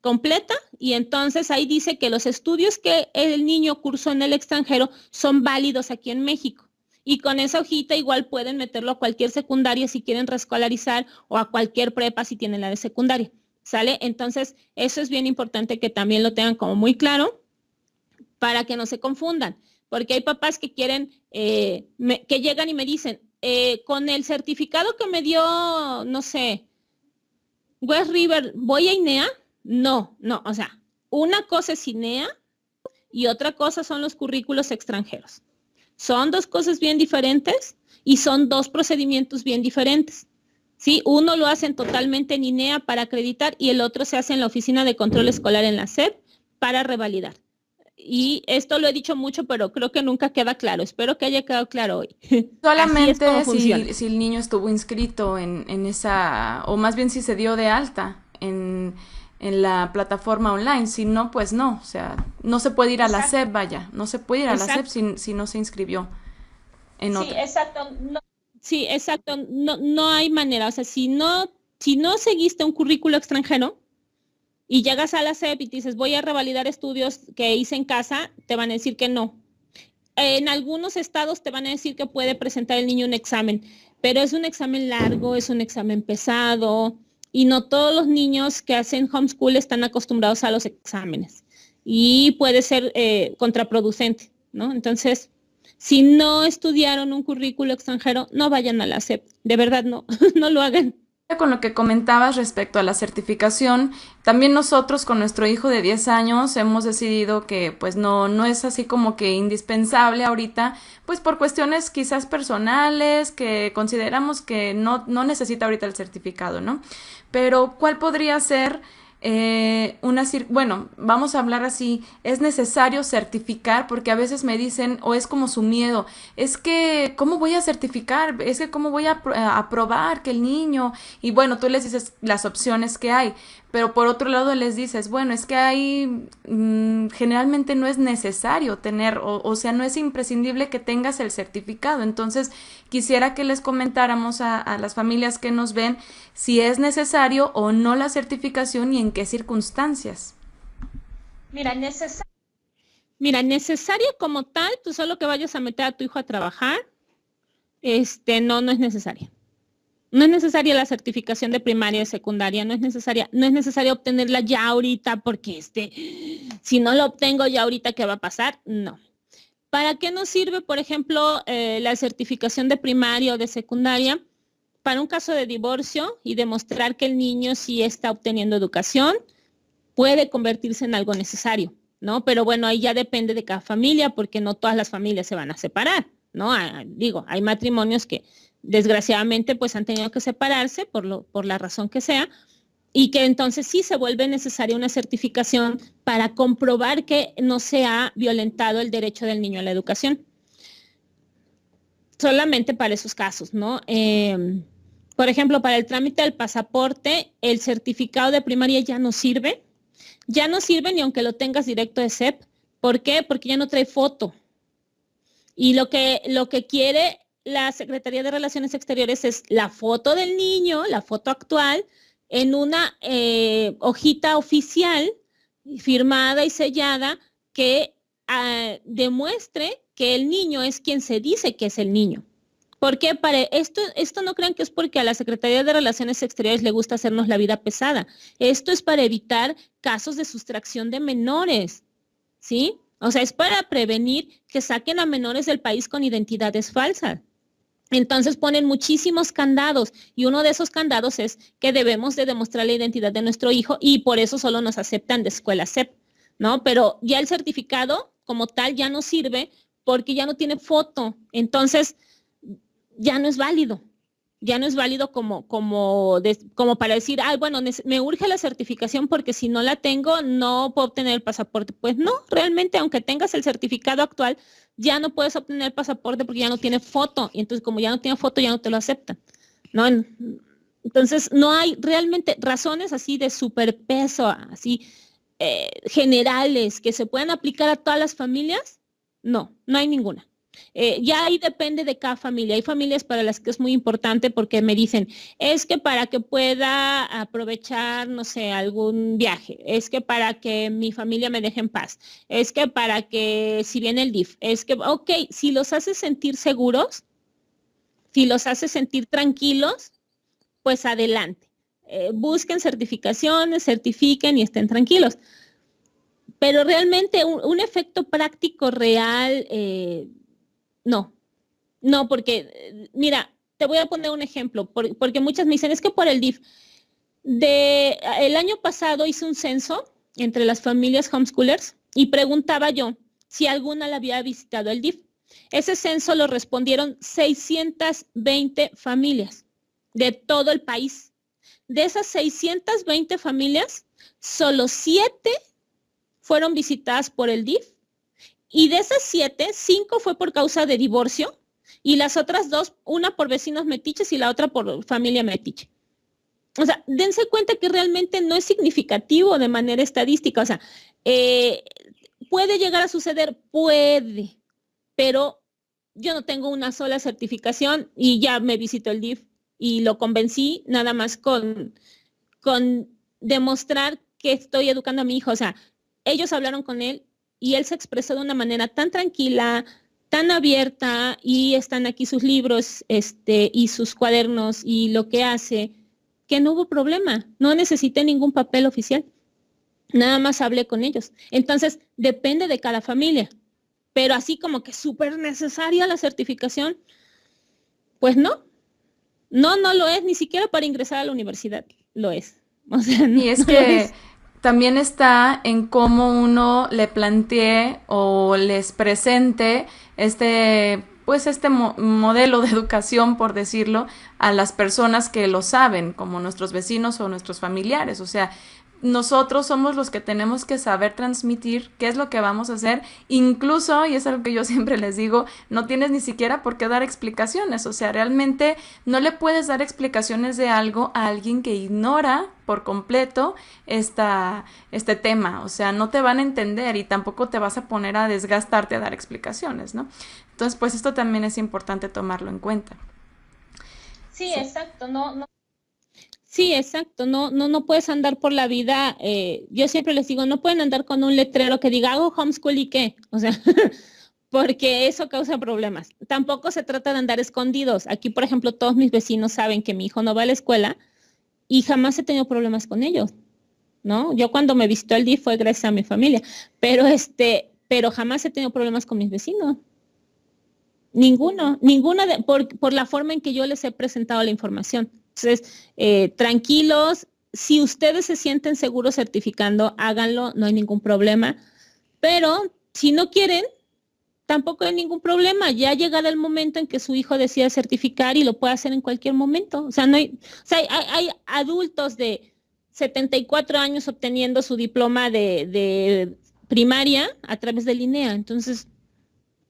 completa y entonces ahí dice que los estudios que el niño cursó en el extranjero son válidos aquí en México. Y con esa hojita igual pueden meterlo a cualquier secundaria si quieren reescolarizar o a cualquier prepa si tienen la de secundaria, ¿sale? Entonces, eso es bien importante que también lo tengan como muy claro para que no se confundan, porque hay papás que quieren, que llegan y me dicen, con el certificado que me dio, no sé, West River, ¿voy a INEA? No, o sea, una cosa es INEA y otra cosa son los currículos extranjeros. Son dos cosas bien diferentes y son dos procedimientos bien diferentes. ¿Sí? Uno lo hacen totalmente en INEA para acreditar y el otro se hace en la Oficina de Control Escolar en la SEP para revalidar. Y esto lo he dicho mucho, pero creo que nunca queda claro. Espero que haya quedado claro hoy. Solamente si el niño estuvo inscrito en esa, o más bien si se dio de alta en la plataforma online, si no, pues no, o sea, no se puede ir a la SEP, vaya, no se puede ir a la SEP si no se inscribió en otra. Sí, exacto, no hay manera, o sea, si no seguiste un currículo extranjero y llegas a la SEP y te dices, voy a revalidar estudios que hice en casa, te van a decir que no. En algunos estados te van a decir que puede presentar el niño un examen, pero es un examen largo, es un examen pesado, y no todos los niños que hacen homeschool están acostumbrados a los exámenes y puede ser contraproducente, ¿no? Entonces, si no estudiaron un currículo extranjero, no vayan a la SEP, de verdad no, no lo hagan. Con lo que comentabas respecto a la certificación, también nosotros con nuestro hijo de 10 años hemos decidido que pues no es así como que indispensable ahorita, pues por cuestiones quizás personales que consideramos que no necesita ahorita el certificado, ¿no? Pero ¿cuál podría ser bueno, vamos a hablar así, es necesario certificar porque a veces me dicen, o es como su miedo, es que, ¿cómo voy a certificar? Es que, ¿cómo voy a aprobar que el niño? Y bueno, tú les dices las opciones que hay, pero por otro lado les dices, bueno, es que hay, generalmente no es necesario tener, o sea, no es imprescindible que tengas el certificado. Entonces, quisiera que les comentáramos a las familias que nos ven si es necesario o no la certificación y en qué circunstancias. Mira, necesario como tal, tú solo que vayas a meter a tu hijo a trabajar, no es necesaria. No es necesaria la certificación de primaria y secundaria, no es necesario obtenerla ya ahorita porque si no lo obtengo ya ahorita, ¿qué va a pasar? No. ¿Para qué nos sirve, por ejemplo, la certificación de primaria o de secundaria? Para un caso de divorcio y demostrar que el niño sí está obteniendo educación, puede convertirse en algo necesario, ¿no? Pero bueno, ahí ya depende de cada familia, porque no todas las familias se van a separar, ¿no? Digo, hay matrimonios que desgraciadamente pues han tenido que separarse por la razón que sea, y que entonces sí se vuelve necesaria una certificación para comprobar que no se ha violentado el derecho del niño a la educación. Solamente para esos casos, ¿no? Por ejemplo, para el trámite del pasaporte, el certificado de primaria ya no sirve. Ya no sirve ni aunque lo tengas directo de SEP. ¿Por qué? Porque ya no trae foto. Y lo que quiere la Secretaría de Relaciones Exteriores es la foto del niño, la foto actual, en una hojita oficial firmada y sellada que demuestre que el niño es quien se dice que es el niño. Porque para esto no crean que es porque a la Secretaría de Relaciones Exteriores le gusta hacernos la vida pesada. Esto es para evitar casos de sustracción de menores, ¿sí? O sea, es para prevenir que saquen a menores del país con identidades falsas. Entonces ponen muchísimos candados y uno de esos candados es que debemos de demostrar la identidad de nuestro hijo y por eso solo nos aceptan de escuela SEP, ¿no? Pero ya el certificado como tal ya no sirve porque ya no tiene foto. Entonces, ya no es válido. Ya no es válido como para decir, ay, bueno, me urge la certificación porque si no la tengo, no puedo obtener el pasaporte. Pues no, realmente, aunque tengas el certificado actual, ya no puedes obtener el pasaporte porque ya no tiene foto. Y entonces, como ya no tiene foto, ya no te lo aceptan, ¿no? Entonces, no hay realmente razones así de superpeso, así generales que se puedan aplicar a todas las familias. No, no hay ninguna. Ya ahí depende de cada familia. Hay familias para las que es muy importante porque me dicen, es que para que pueda aprovechar, no sé, algún viaje, es que para que mi familia me deje en paz, es que para que si viene el DIF, es que, ok, si los haces sentir seguros, si los haces sentir tranquilos, pues adelante. Busquen certificaciones, certifiquen y estén tranquilos. Pero realmente un efecto práctico real, no, no, porque, mira, te voy a poner un ejemplo, porque muchas me dicen, es que por el DIF, el año pasado hice un censo entre las familias homeschoolers y preguntaba yo si alguna la había visitado el DIF. Ese censo lo respondieron 620 familias de todo el país. De esas 620 familias, solo 7 fueron visitadas por el DIF. Y de esas 7, 5 fue por causa de divorcio y las otras 2, una por vecinos metiches y la otra por familia metiche. O sea, dense cuenta que realmente no es significativo de manera estadística. O sea, puede llegar a suceder, puede, pero yo no tengo una sola certificación y ya me visitó el DIF y lo convencí nada más con demostrar que estoy educando a mi hijo. O sea, ellos hablaron con él y él se expresó de una manera tan tranquila, tan abierta, y están aquí sus libros, y sus cuadernos y lo que hace, que no hubo problema, no necesité ningún papel oficial, nada más hablé con ellos. Entonces, depende de cada familia, pero así como que súper necesaria la certificación, pues no lo es, ni siquiera para ingresar a la universidad lo es. O sea, Y es no lo que es. también está en cómo uno le plantee o les presente pues este modelo de educación, por decirlo, a las personas que lo saben, como nuestros vecinos o nuestros familiares. O sea, nosotros somos los que tenemos que saber transmitir qué es lo que vamos a hacer, incluso, y es algo que yo siempre les digo, no tienes ni siquiera por qué dar explicaciones, o sea, realmente no le puedes dar explicaciones de algo a alguien que ignora por completo este tema, o sea, no te van a entender y tampoco te vas a poner a desgastarte a dar explicaciones, ¿no? Entonces, pues esto también es importante tomarlo en cuenta. Sí, exacto, Sí, exacto, no puedes andar por la vida, yo siempre les digo, no pueden andar con un letrero que diga hago homeschool y qué, o sea, porque eso causa problemas. Tampoco se trata de andar escondidos. Aquí, por ejemplo, todos mis vecinos saben que mi hijo no va a la escuela y jamás he tenido problemas con ellos, ¿no? Yo cuando me visitó el DIF fue gracias a mi familia, pero pero jamás he tenido problemas con mis vecinos. Ninguno, por la forma en que yo les he presentado la información. Entonces, tranquilos, si ustedes se sienten seguros certificando, háganlo, no hay ningún problema. Pero si no quieren, tampoco hay ningún problema. Ya llegará el momento en que su hijo decida certificar y lo puede hacer en cualquier momento. O sea, no hay, o sea, hay adultos de 74 años obteniendo su diploma de primaria a través de Linea. Entonces,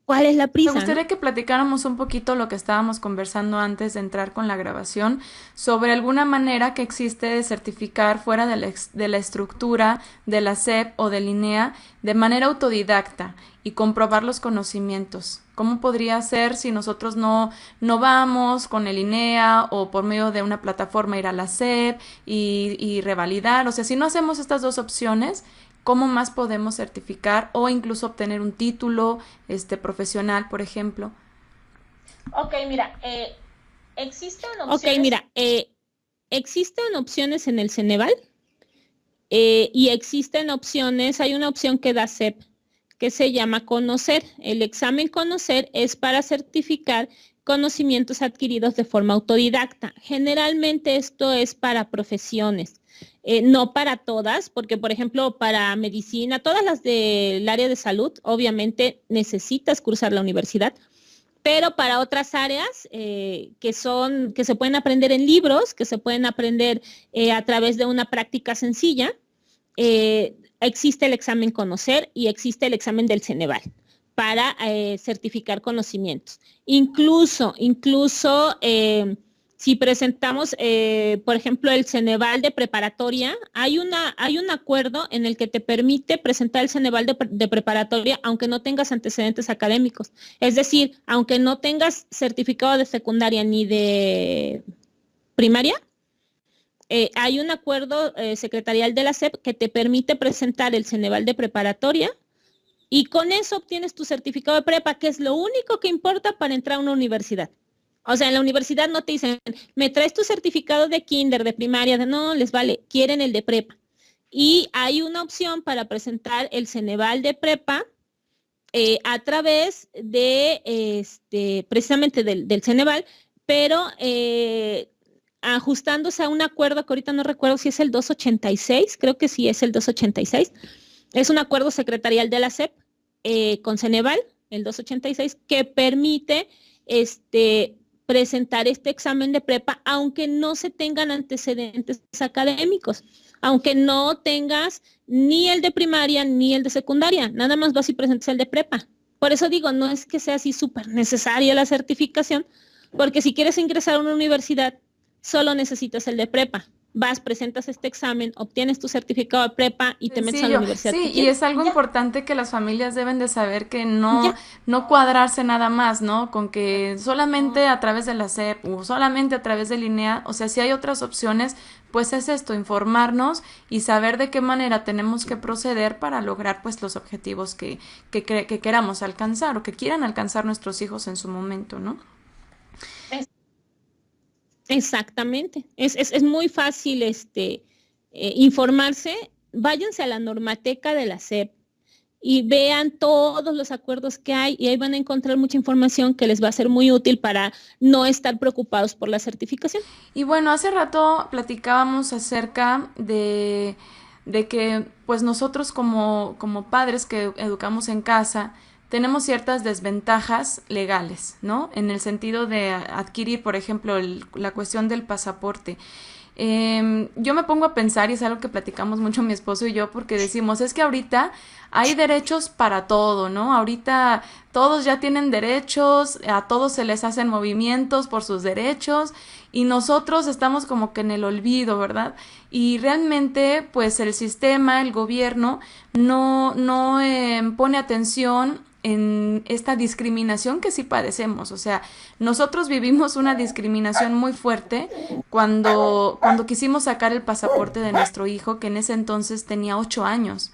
¿cuál es la Me prisa, no? gustaría que platicáramos un poquito lo que estábamos conversando antes de entrar con la grabación sobre alguna manera que existe de certificar fuera de la estructura de la SEP o de Linea de manera autodidacta y comprobar los conocimientos. ¿Cómo podría ser si nosotros no vamos con el INEA o por medio de una plataforma ir a la SEP y revalidar? O sea, si no hacemos estas dos opciones, ¿cómo más podemos certificar o incluso obtener un título profesional, por ejemplo? Ok, mira, existen opciones. Ok, mira, existen opciones en el Ceneval y existen opciones, hay una opción que da CEP que se llama Conocer. El examen Conocer es para certificar conocimientos adquiridos de forma autodidacta. Generalmente esto es para profesiones. No para todas, porque por ejemplo para medicina, todas las del área de salud, obviamente necesitas cursar la universidad, pero para otras áreas que se pueden aprender en libros, que se pueden aprender a través de una práctica sencilla, existe el examen Conocer y existe el examen del Ceneval para certificar conocimientos. Incluso si presentamos, por ejemplo, el Ceneval de preparatoria, hay un acuerdo en el que te permite presentar el Ceneval de preparatoria aunque no tengas antecedentes académicos. Es decir, aunque no tengas certificado de secundaria ni de primaria, hay un acuerdo secretarial de la SEP que te permite presentar el Ceneval de preparatoria y con eso obtienes tu certificado de prepa, que es lo único que importa para entrar a una universidad. O sea, en la universidad no te dicen, me traes tu certificado de kinder, de primaria, no, les vale, quieren el de prepa. Y hay una opción para presentar el Ceneval de prepa a través de, precisamente del Ceneval, pero ajustándose a un acuerdo que ahorita no recuerdo si es el 286, creo que sí es el 286, es un acuerdo secretarial de la SEP con Ceneval, el 286, que permite presentar este examen de prepa, aunque no se tengan antecedentes académicos, aunque no tengas ni el de primaria ni el de secundaria, nada más vas y presentas el de prepa. Por eso digo, no es que sea así súper necesaria la certificación, porque si quieres ingresar a una universidad, solo necesitas el de prepa. Vas, presentas este examen, obtienes tu certificado de prepa y te metes a la universidad. Sí, y es algo importante que las familias deben de saber que no cuadrarse nada más, ¿no? Con que solamente a través de la SEP o solamente a través de Linea, o sea, si hay otras opciones, pues es esto, informarnos y saber de qué manera tenemos que proceder para lograr pues los objetivos que queramos alcanzar o que quieran alcanzar nuestros hijos en su momento, ¿no? Exactamente. Es muy fácil informarse. Váyanse a la Normateca de la SEP y vean todos los acuerdos que hay y ahí van a encontrar mucha información que les va a ser muy útil para no estar preocupados por la certificación. Y bueno, hace rato platicábamos acerca de que pues nosotros como padres que educamos en casa, tenemos ciertas desventajas legales, ¿no? En el sentido de adquirir, por ejemplo, la cuestión del pasaporte. Yo me pongo a pensar, y es algo que platicamos mucho mi esposo y yo, porque decimos, es que ahorita hay derechos para todo, ¿no? Ahorita todos ya tienen derechos, a todos se les hacen movimientos por sus derechos y nosotros estamos como que en el olvido, ¿verdad? Y realmente, pues el sistema, el gobierno, no pone atención en esta discriminación que sí padecemos. O sea, nosotros vivimos una discriminación muy fuerte cuando quisimos sacar el pasaporte de nuestro hijo, que en ese entonces tenía 8 años.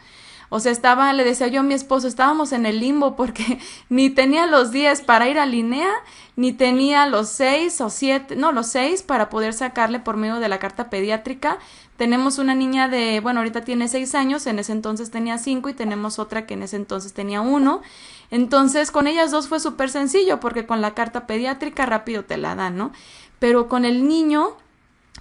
O sea, le decía yo a mi esposo, estábamos en el limbo porque ni tenía los 10 para ir a Linea, ni tenía los 6 o 7, no, los 6 para poder sacarle por medio de la carta pediátrica. Tenemos una niña bueno, ahorita tiene 6 años, en ese entonces tenía 5 y tenemos otra que en ese entonces tenía 1. Entonces, con ellas dos fue súper sencillo porque con la carta pediátrica rápido te la dan, ¿no? Pero con el niño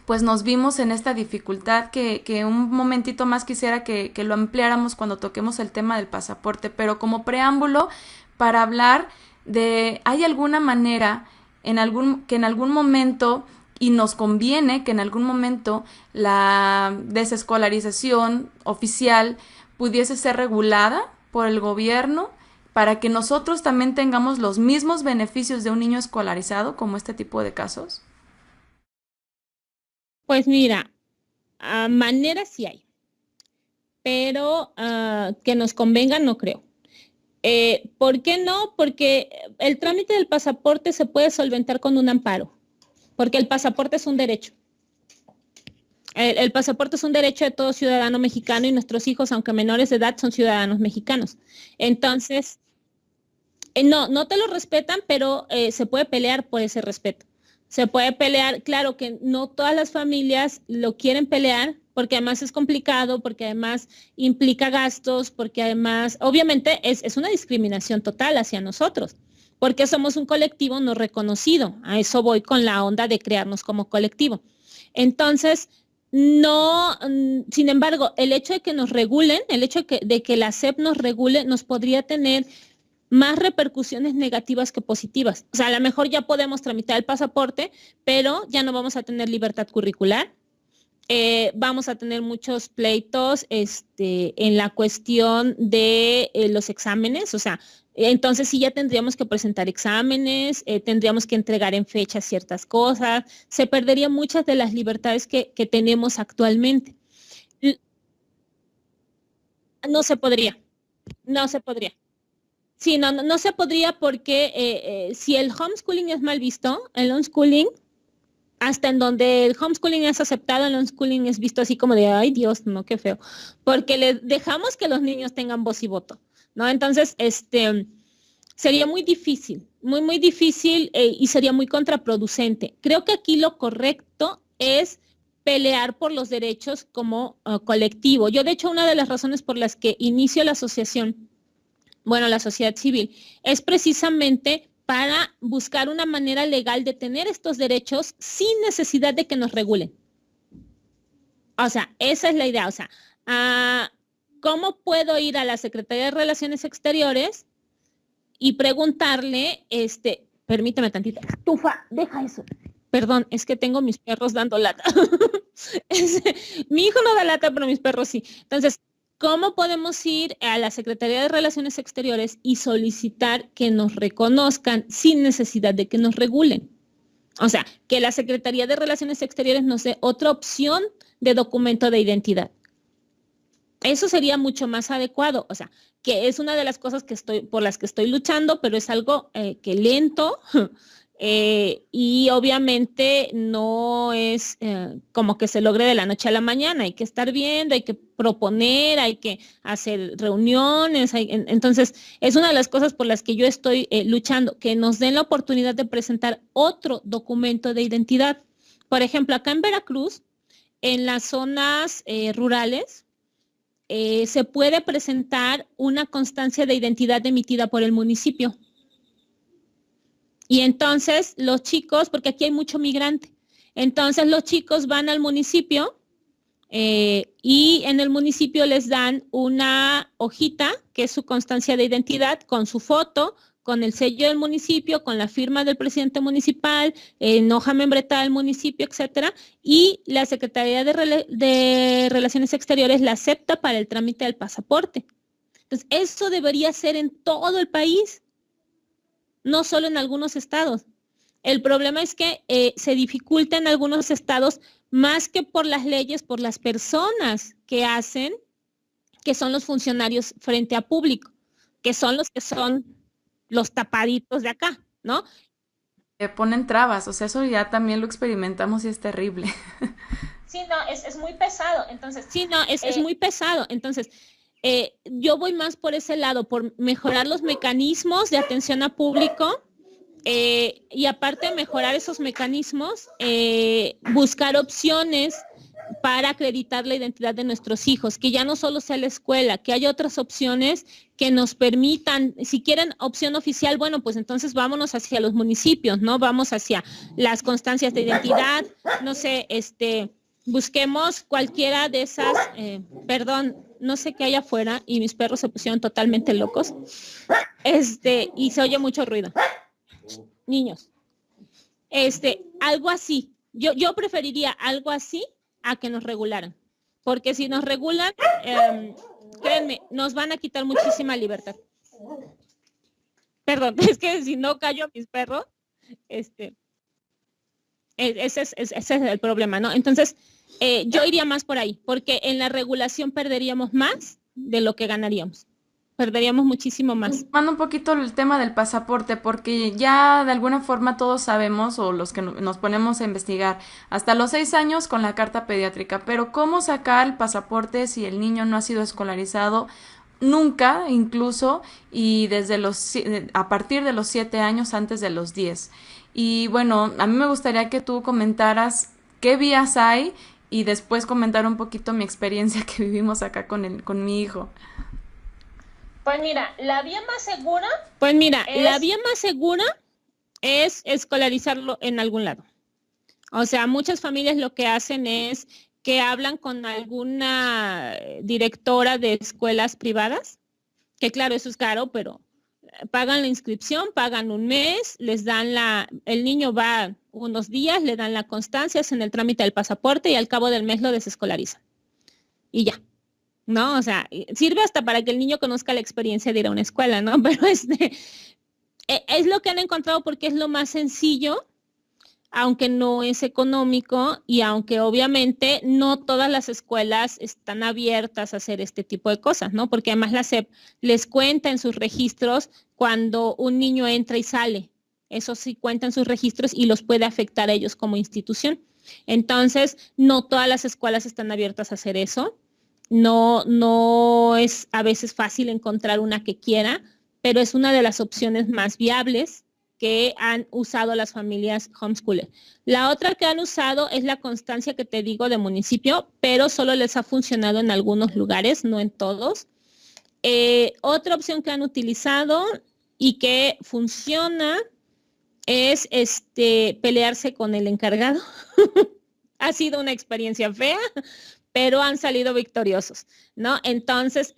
pues nos vimos en esta dificultad que un momentito más quisiera que lo ampliáramos cuando toquemos el tema del pasaporte, pero como preámbulo para hablar de, ¿hay alguna manera que en algún momento, y nos conviene que en algún momento la desescolarización oficial pudiese ser regulada por el gobierno para que nosotros también tengamos los mismos beneficios de un niño escolarizado como este tipo de casos? Pues mira, maneras sí hay, pero que nos convengan no creo. ¿Por qué no? Porque el trámite del pasaporte se puede solventar con un amparo, porque el pasaporte es un derecho. El pasaporte es un derecho de todo ciudadano mexicano y nuestros hijos, aunque menores de edad, son ciudadanos mexicanos. Entonces, no te lo respetan, pero se puede pelear por ese respeto. Se puede pelear, claro que no todas las familias lo quieren pelear, porque además es complicado, porque además implica gastos, porque además, obviamente, es una discriminación total hacia nosotros, porque somos un colectivo no reconocido. A eso voy con la onda de crearnos como colectivo. Entonces, no, sin embargo, el hecho de que nos regulen, el hecho de que la SEP nos regule, nos podría tener más repercusiones negativas que positivas. O sea, a lo mejor ya podemos tramitar el pasaporte, pero ya no vamos a tener libertad curricular. Vamos a tener muchos pleitos en la cuestión de los exámenes. O sea, entonces sí ya tendríamos que presentar exámenes, tendríamos que entregar en fecha ciertas cosas, se perderían muchas de las libertades que tenemos actualmente. No se podría, no se podría. Sí, no se podría porque si el homeschooling es mal visto, el unschooling, hasta en donde el homeschooling es aceptado, el unschooling es visto así como de, ay Dios, no, qué feo, porque le dejamos que los niños tengan voz y voto, ¿no? Entonces, sería muy difícil, muy difícil y sería muy contraproducente. Creo que aquí lo correcto es pelear por los derechos como colectivo. Yo, de hecho, una de las razones por las que inicio la asociación, bueno, la sociedad civil, es precisamente para buscar una manera legal de tener estos derechos sin necesidad de que nos regulen. O sea, esa es la idea. O sea, ¿cómo puedo ir a la Secretaría de Relaciones Exteriores y preguntarle, permíteme tantito, Tufa, deja eso. Perdón, es que tengo mis perros dando lata. Mi hijo no da lata, pero mis perros sí. Entonces, ¿cómo podemos ir a la Secretaría de Relaciones Exteriores y solicitar que nos reconozcan sin necesidad de que nos regulen? O sea, que la Secretaría de Relaciones Exteriores nos dé otra opción de documento de identidad. Eso sería mucho más adecuado. O sea, que es una de las cosas por las que estoy luchando, pero es algo que lento. Y obviamente no es como que se logre de la noche a la mañana, hay que estar viendo, hay que proponer, hay que hacer reuniones, entonces es una de las cosas por las que yo estoy luchando, que nos den la oportunidad de presentar otro documento de identidad. Por ejemplo, acá en Veracruz, en las zonas rurales, se puede presentar una constancia de identidad emitida por el municipio. Y entonces los chicos, porque aquí hay mucho migrante, entonces los chicos van al municipio y en el municipio les dan una hojita que es su constancia de identidad con su foto, con el sello del municipio, con la firma del presidente municipal, en hoja membretada del municipio, etcétera, y la Secretaría de Relaciones Exteriores la acepta para el trámite del pasaporte. Entonces, eso debería ser en todo el país, no solo en algunos estados. El problema es que se dificulta en algunos estados más que por las leyes, por las personas que hacen, que son los funcionarios frente a público, que son los tapaditos de acá, ¿no? Ponen trabas, o sea, eso ya también lo experimentamos y es terrible. Sí, no, es muy pesado. Entonces, sí, no, es muy pesado. Entonces, yo voy más por ese lado, por mejorar los mecanismos de atención a público y aparte de mejorar esos mecanismos, buscar opciones para acreditar la identidad de nuestros hijos, que ya no solo sea la escuela, que haya otras opciones que nos permitan, si quieren opción oficial, bueno, pues entonces vámonos hacia los municipios, ¿no? Vamos hacia las constancias de identidad, no sé, busquemos cualquiera de esas, perdón, no sé qué hay afuera y mis perros se pusieron totalmente locos, y se oye mucho ruido. Niños, algo así, yo preferiría algo así a que nos regularan, porque si nos regulan, créanme, nos van a quitar muchísima libertad. Perdón, es que si no callo a mis perros, ese es el problema, ¿no? Entonces, yo iría más por ahí, porque en la regulación perderíamos más de lo que ganaríamos. Perderíamos muchísimo más. Mando un poquito el tema del pasaporte, porque ya de alguna forma todos sabemos, o los que nos ponemos a investigar, hasta los 6 años con la carta pediátrica, pero ¿cómo sacar el pasaporte si el niño no ha sido escolarizado? Nunca, incluso, y a partir de los 7 años, antes de los 10. Y bueno, a mí me gustaría que tú comentaras qué vías hay y después comentar un poquito mi experiencia que vivimos acá con mi hijo. Pues mira, la vía más segura es escolarizarlo en algún lado. O sea, muchas familias lo que hacen es que hablan con alguna directora de escuelas privadas, que claro, eso es caro, pero pagan la inscripción, pagan un mes, les dan el niño va unos días, le dan la constancia, hacen el trámite del pasaporte y al cabo del mes lo desescolarizan. Y ya. ¿No? O sea, sirve hasta para que el niño conozca la experiencia de ir a una escuela, ¿no? Pero es lo que han encontrado porque es lo más sencillo, aunque no es económico y aunque obviamente no todas las escuelas están abiertas a hacer este tipo de cosas, ¿no? Porque además la SEP les cuenta en sus registros cuando un niño entra y sale. Eso sí cuenta en sus registros y los puede afectar a ellos como institución. Entonces, no todas las escuelas están abiertas a hacer eso. No es a veces fácil encontrar una que quiera, pero es una de las opciones más viables que han usado las familias homeschooler. La otra que han usado es la constancia que te digo de municipio, pero solo les ha funcionado en algunos lugares, no en todos. Otra opción que han utilizado y que funciona es pelearse con el encargado. Ha sido una experiencia fea, pero han salido victoriosos, ¿no? Entonces,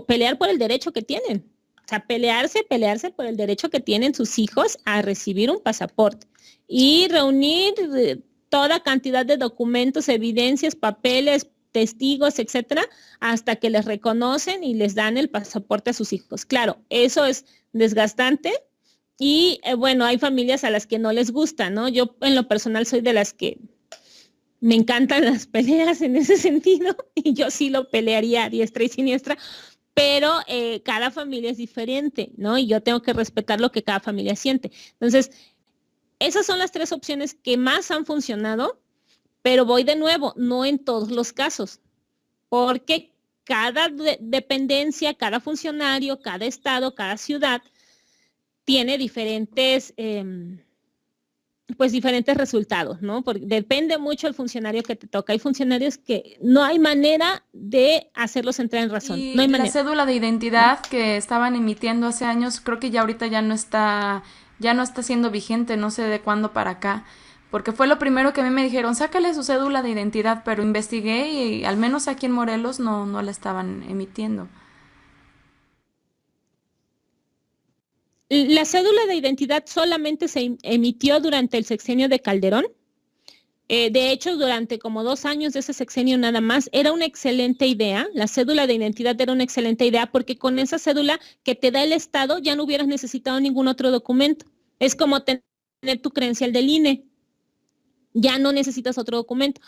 pelear por el derecho que tienen. O sea, pelearse por el derecho que tienen sus hijos a recibir un pasaporte y reunir toda cantidad de documentos, evidencias, papeles, testigos, etcétera, hasta que les reconocen y les dan el pasaporte a sus hijos. Claro, eso es desgastante y bueno, hay familias a las que no les gusta, ¿no? Yo en lo personal soy de las que me encantan las peleas en ese sentido y yo sí lo pelearía a diestra y siniestra, pero cada familia es diferente, ¿no? Y yo tengo que respetar lo que cada familia siente. Entonces, esas son las tres opciones que más han funcionado, pero voy de nuevo, no en todos los casos, porque cada dependencia, cada funcionario, cada estado, cada ciudad tiene diferentes pues diferentes resultados, ¿no? Porque depende mucho el funcionario que te toca. Hay funcionarios que no hay manera de hacerlos entrar en razón. Y no hay la manera. cédula de identidad que estaban emitiendo hace años, creo que ya ahorita ya no está siendo vigente, no sé de cuándo para acá, porque fue lo primero que a mí me dijeron, sácale su cédula de identidad, pero investigué y al menos aquí en Morelos no la estaban emitiendo. La cédula de identidad solamente se emitió durante el sexenio de Calderón. De hecho, durante como 2 años de ese sexenio nada más, era una excelente idea. La cédula de identidad era una excelente idea porque con esa cédula que te da el Estado ya no hubieras necesitado ningún otro documento. Es como tener tu credencial del INE. Ya no necesitas otro documento.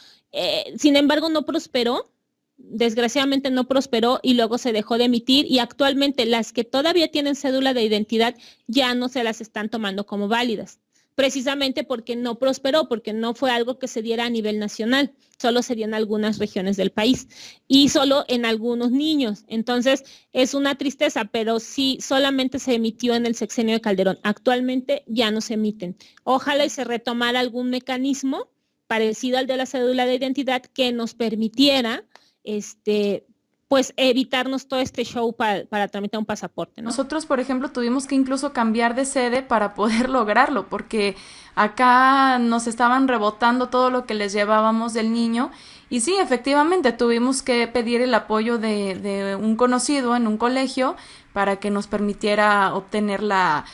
Sin embargo, no prosperó. Desgraciadamente no prosperó y luego se dejó de emitir y actualmente las que todavía tienen cédula de identidad ya no se las están tomando como válidas, precisamente porque no prosperó, porque no fue algo que se diera a nivel nacional, solo se dio en algunas regiones del país y solo en algunos niños. Entonces es una tristeza, pero sí solamente se emitió en el sexenio de Calderón. Actualmente ya no se emiten. Ojalá y se retomara algún mecanismo parecido al de la cédula de identidad que nos permitiera pues evitarnos todo este show para tramitar un pasaporte, ¿no? Nosotros, por ejemplo, tuvimos que incluso cambiar de sede para poder lograrlo, porque acá nos estaban rebotando todo lo que les llevábamos del niño. Y sí, efectivamente, tuvimos que pedir el apoyo de un conocido en un colegio para que nos permitiera obtener la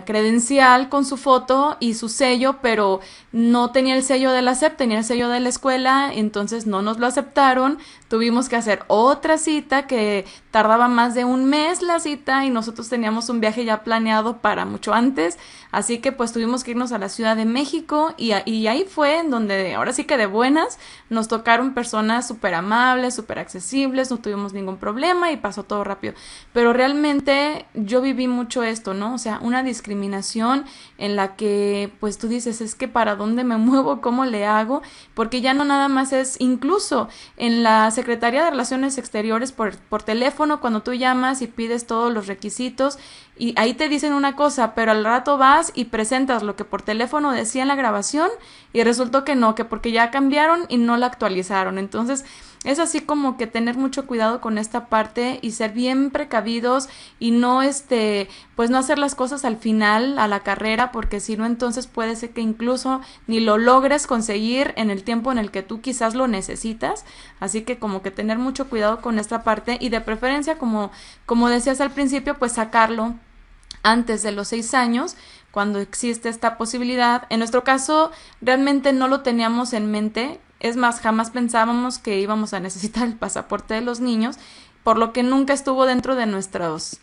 credencial con su foto y su sello, pero no tenía el sello de la SEP, tenía el sello de la escuela, entonces no nos lo aceptaron. Tuvimos que hacer otra cita que tardaba más de un mes la cita y nosotros teníamos un viaje ya planeado para mucho antes, así que pues tuvimos que irnos a la Ciudad de México y ahí fue en donde ahora sí que de buenas nos tocaron personas súper amables, súper accesibles, no tuvimos ningún problema y pasó todo rápido, pero realmente yo viví mucho esto, ¿no? O sea, una discriminación en la que pues tú dices, es que para dónde me muevo, cómo le hago, porque ya no nada más es, incluso en la Secretaría de Relaciones Exteriores por teléfono, cuando tú llamas y pides todos los requisitos y ahí te dicen una cosa, pero al rato vas y presentas lo que por teléfono decía en la grabación y resultó que no, que porque ya cambiaron y no la actualizaron. Entonces es así como que tener mucho cuidado con esta parte y ser bien precavidos y no pues no hacer las cosas al final a la carrera, porque si no entonces puede ser que incluso ni lo logres conseguir en el tiempo en el que tú quizás lo necesitas. Así que como que tener mucho cuidado con esta parte y de preferencia como decías al principio, pues sacarlo antes de los 6 años, cuando existe esta posibilidad. En nuestro caso, realmente no lo teníamos en mente. Es más, jamás pensábamos que íbamos a necesitar el pasaporte de los niños, por lo que nunca estuvo dentro de nuestros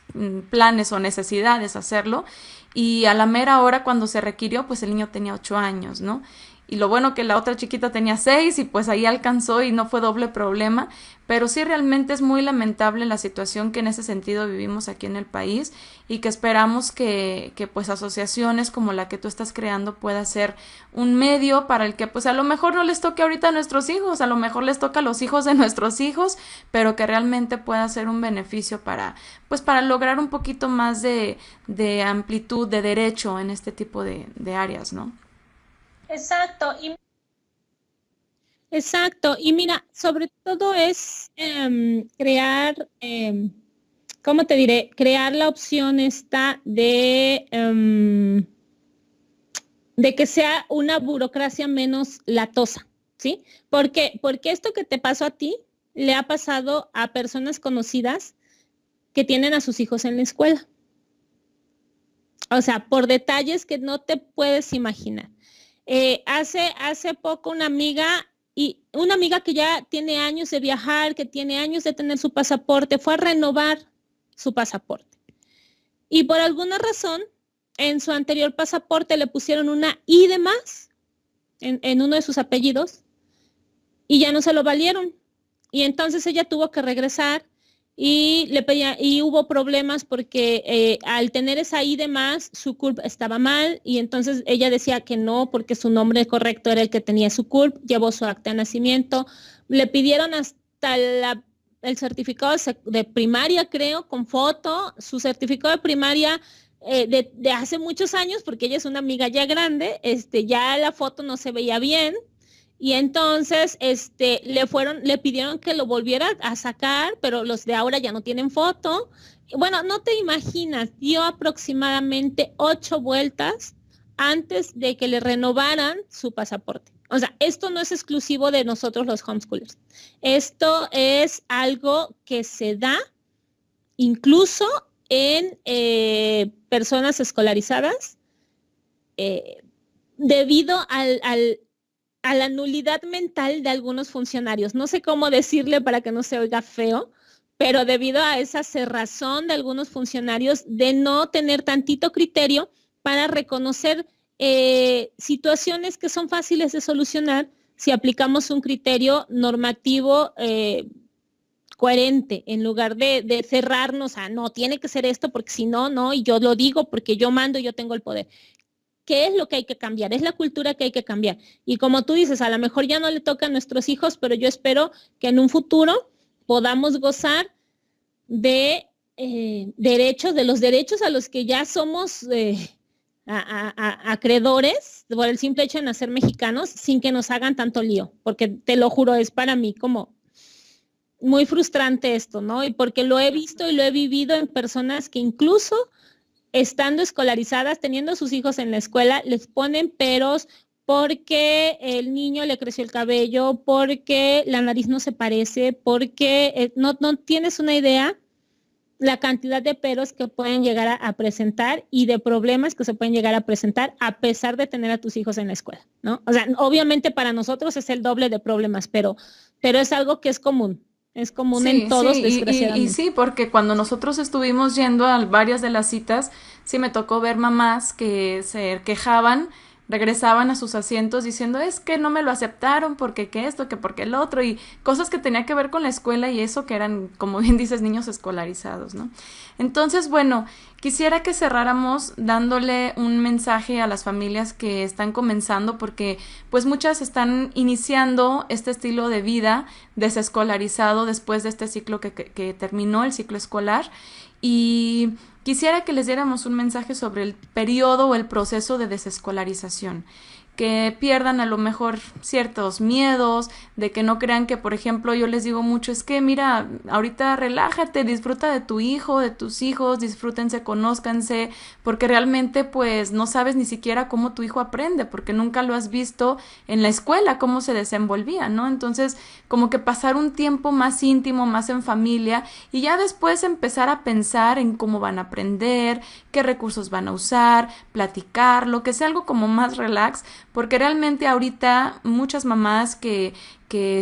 planes o necesidades hacerlo. Y a la mera hora, cuando se requirió, pues el niño tenía 8 años, ¿no? Y lo bueno que la otra chiquita tenía 6 y pues ahí alcanzó y no fue doble problema, pero sí realmente es muy lamentable la situación que en ese sentido vivimos aquí en el país y que esperamos que pues asociaciones como la que tú estás creando pueda ser un medio para el que pues a lo mejor no les toque ahorita a nuestros hijos, a lo mejor les toca a los hijos de nuestros hijos, pero que realmente pueda ser un beneficio pues para lograr un poquito más de amplitud de derecho en este tipo de áreas, ¿no? Exacto. Exacto. Y mira, sobre todo es crear, ¿cómo te diré? Crear la opción esta de que sea una burocracia menos latosa, ¿sí? Porque esto que te pasó a ti le ha pasado a personas conocidas que tienen a sus hijos en la escuela. O sea, por detalles que no te puedes imaginar. Hace poco una amiga que ya tiene años de viajar, que tiene años de tener su pasaporte, fue a renovar su pasaporte. Y por alguna razón, en su anterior pasaporte le pusieron una I de más en uno de sus apellidos y ya no se lo valieron. Y entonces ella tuvo que regresar y le pedía, y hubo problemas porque al tener esa I de más, su CURP estaba mal y entonces ella decía que no, porque su nombre correcto era el que tenía su CURP, llevó su acta de nacimiento, le pidieron hasta el certificado de primaria, creo, con foto, su certificado de primaria de hace muchos años, porque ella es una amiga ya grande, ya la foto no se veía bien. Y entonces le pidieron que lo volviera a sacar, pero los de ahora ya no tienen foto. Bueno, no te imaginas, dio aproximadamente 8 vueltas antes de que le renovaran su pasaporte. O sea, esto no es exclusivo de nosotros los homeschoolers. Esto es algo que se da incluso en personas escolarizadas debido a la nulidad mental de algunos funcionarios. No sé cómo decirle para que no se oiga feo, pero debido a esa cerrazón de algunos funcionarios de no tener tantito criterio para reconocer situaciones que son fáciles de solucionar si aplicamos un criterio normativo coherente, en lugar de cerrarnos a no, tiene que ser esto porque si no, no, y yo lo digo porque yo mando y yo tengo el poder. ¿Qué es lo que hay que cambiar? Es la cultura que hay que cambiar. Y como tú dices, a lo mejor ya no le toca a nuestros hijos, pero yo espero que en un futuro podamos gozar de derechos, de los derechos a los que ya somos acreedores por el simple hecho de nacer mexicanos sin que nos hagan tanto lío, porque te lo juro, es para mí como muy frustrante esto, ¿no? Y porque lo he visto y lo he vivido en personas que incluso estando escolarizadas, teniendo a sus hijos en la escuela, les ponen peros porque el niño le creció el cabello, porque la nariz no se parece, porque no tienes una idea la cantidad de peros que pueden llegar a presentar y de problemas que se pueden llegar a presentar a pesar de tener a tus hijos en la escuela, ¿no? O sea, obviamente para nosotros es el doble de problemas, pero es algo que es común. Es común en Sí, todos, sí, y desgraciadamente. sí, porque cuando nosotros estuvimos yendo a varias de las citas, sí me tocó ver mamás que se quejaban, regresaban a sus asientos diciendo, es que no me lo aceptaron porque que esto, que porque el otro, y cosas que tenía que ver con la escuela y eso que eran, como bien dices, niños escolarizados, ¿no? Entonces, bueno, quisiera que cerráramos dándole un mensaje a las familias que están comenzando porque pues muchas están iniciando este estilo de vida desescolarizado después de este ciclo que terminó, el ciclo escolar. Y quisiera que les diéramos un mensaje sobre el periodo o el proceso de desescolarización, que pierdan a lo mejor ciertos miedos, de que no crean que, por ejemplo, yo les digo mucho, es que mira, ahorita relájate, disfruta de tu hijo, de tus hijos, disfrútense, conózcanse, porque realmente pues no sabes ni siquiera cómo tu hijo aprende, porque nunca lo has visto en la escuela, cómo se desenvolvía, ¿no? Entonces, como que pasar un tiempo más íntimo, más en familia, y ya después empezar a pensar en cómo van a aprender, qué recursos van a usar, platicar, lo que sea algo como más relax, porque realmente ahorita muchas mamás que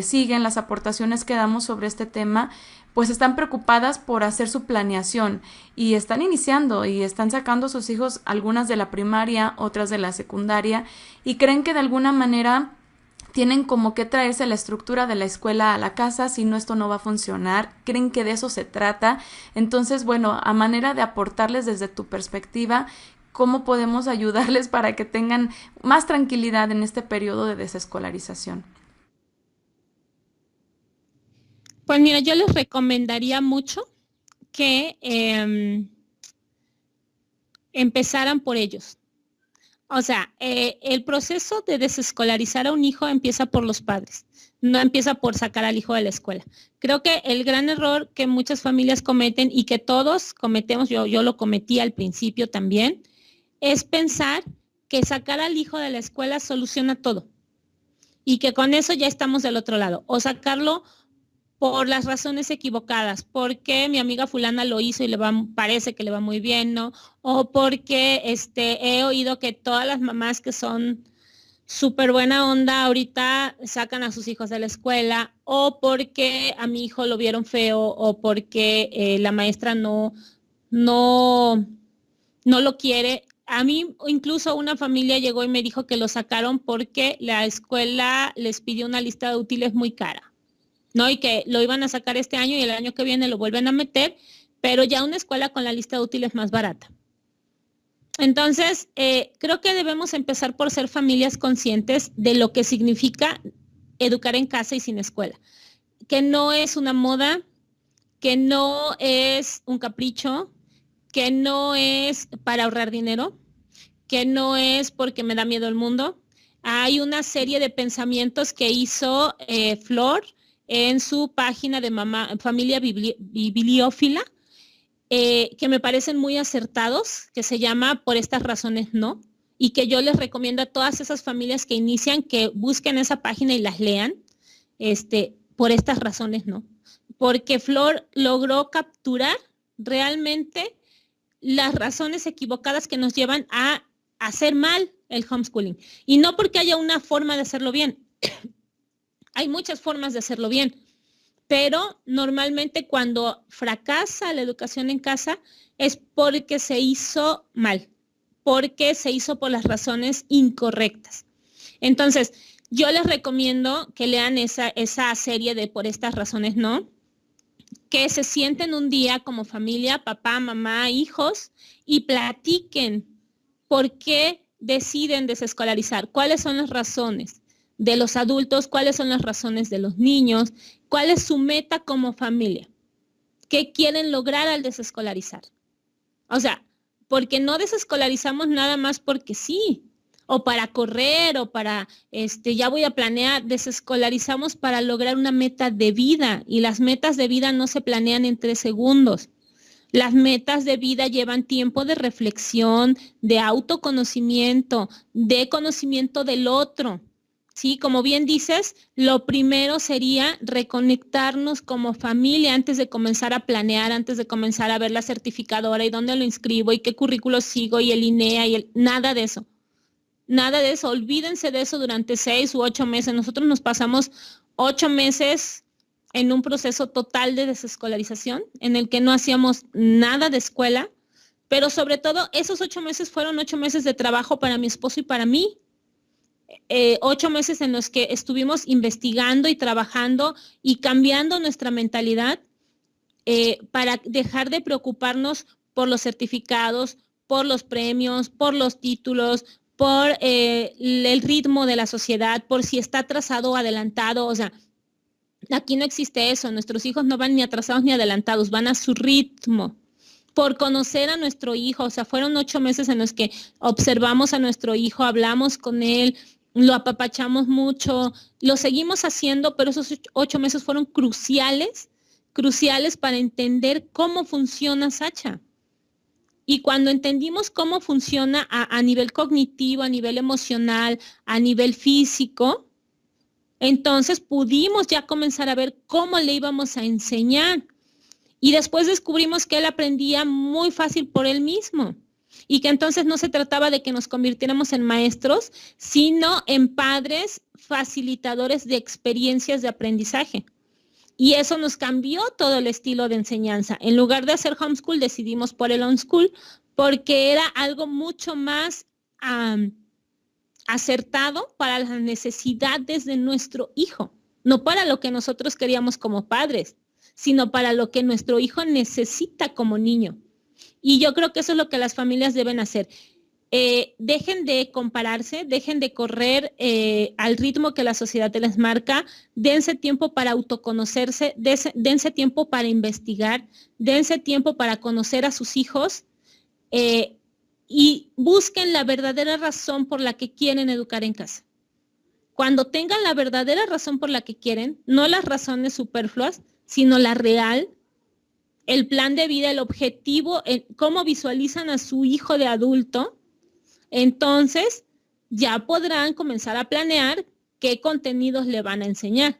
siguen las aportaciones que damos sobre este tema, pues están preocupadas por hacer su planeación y están iniciando y están sacando a sus hijos, algunas de la primaria, otras de la secundaria, y creen que de alguna manera tienen como que traerse la estructura de la escuela a la casa, si no esto no va a funcionar, creen que de eso se trata. Entonces, bueno, a manera de aportarles desde tu perspectiva, cómo podemos ayudarles para que tengan más tranquilidad en este periodo de desescolarización. Pues mira, yo les recomendaría mucho que empezaran por ellos. O sea, el proceso de desescolarizar a un hijo empieza por los padres, no empieza por sacar al hijo de la escuela. Creo que el gran error que muchas familias cometen y que todos cometemos, yo lo cometí al principio también, es pensar que sacar al hijo de la escuela soluciona todo y que con eso ya estamos del otro lado, o sacarlo por las razones equivocadas, porque mi amiga fulana lo hizo y parece que le va muy bien, ¿no? O porque he oído que todas las mamás que son súper buena onda ahorita sacan a sus hijos de la escuela, o porque a mi hijo lo vieron feo, o porque la maestra no, no lo quiere. A mí incluso una familia llegó y me dijo que lo sacaron porque la escuela les pidió una lista de útiles muy cara, ¿no? Y que lo iban a sacar este año y el año que viene lo vuelven a meter, pero ya una escuela con la lista de útiles más barata. Entonces, creo que debemos empezar por ser familias conscientes de lo que significa educar en casa y sin escuela, que no es una moda, que no es un capricho, que no es para ahorrar dinero, que no es porque me da miedo el mundo. Hay una serie de pensamientos que hizo Flor en su página de Familia Bibliófila, que me parecen muy acertados, que se llama Por estas razones no, y que yo les recomiendo a todas esas familias que inician que busquen esa página y las lean, por estas razones no. Porque Flor logró capturar realmente las razones equivocadas que nos llevan a hacer mal el homeschooling. Y no porque haya una forma de hacerlo bien. Hay muchas formas de hacerlo bien, pero normalmente cuando fracasa la educación en casa es porque se hizo mal, porque se hizo por las razones incorrectas. Entonces, yo les recomiendo que lean esa serie de Por estas razones no, que se sienten un día como familia, papá, mamá, hijos, y platiquen por qué deciden desescolarizar, cuáles son las razones de los adultos, cuáles son las razones de los niños, cuál es su meta como familia, qué quieren lograr al desescolarizar. O sea, porque no desescolarizamos nada más porque sí, o para correr, o para, ya voy a planear, desescolarizamos para lograr una meta de vida, y las metas de vida no se planean en 3 segundos. Las metas de vida llevan tiempo de reflexión, de autoconocimiento, de conocimiento del otro. Sí, como bien dices, lo primero sería reconectarnos como familia antes de comenzar a planear, antes de comenzar a ver la certificadora y dónde lo inscribo y qué currículo sigo y el INEA y nada de eso. Nada de eso, olvídense de eso durante 6 u 8 meses. Nosotros nos pasamos 8 meses en un proceso total de desescolarización en el que no hacíamos nada de escuela, pero sobre todo esos 8 meses fueron 8 meses de trabajo para mi esposo y para mí. 8 meses en los que estuvimos investigando y trabajando y cambiando nuestra mentalidad para dejar de preocuparnos por los certificados, por los premios, por los títulos, por el ritmo de la sociedad, por si está atrasado o adelantado. O sea, aquí no existe eso. Nuestros hijos no van ni atrasados ni adelantados, van a su ritmo. Por conocer a nuestro hijo, o sea, fueron 8 meses en los que observamos a nuestro hijo, hablamos con él, lo apapachamos mucho, lo seguimos haciendo, pero esos 8 meses fueron cruciales para entender cómo funciona Sacha. Y cuando entendimos cómo funciona a nivel cognitivo, a nivel emocional, a nivel físico, entonces pudimos ya comenzar a ver cómo le íbamos a enseñar. Y después descubrimos que él aprendía muy fácil por él mismo. Y que entonces no se trataba de que nos convirtiéramos en maestros, sino en padres facilitadores de experiencias de aprendizaje. Y eso nos cambió todo el estilo de enseñanza. En lugar de hacer homeschool, decidimos por el homeschool, porque era algo mucho más acertado para las necesidades de nuestro hijo, no para lo que nosotros queríamos como padres, sino para lo que nuestro hijo necesita como niño. Y yo creo que eso es lo que las familias deben hacer. Dejen de compararse, dejen de correr al ritmo que la sociedad les marca, dense tiempo para autoconocerse, dense tiempo para investigar, dense tiempo para conocer a sus hijos y busquen la verdadera razón por la que quieren educar en casa. Cuando tengan la verdadera razón por la que quieren, no las razones superfluas, sino la real, el plan de vida, el objetivo, cómo visualizan a su hijo de adulto, entonces ya podrán comenzar a planear qué contenidos le van a enseñar.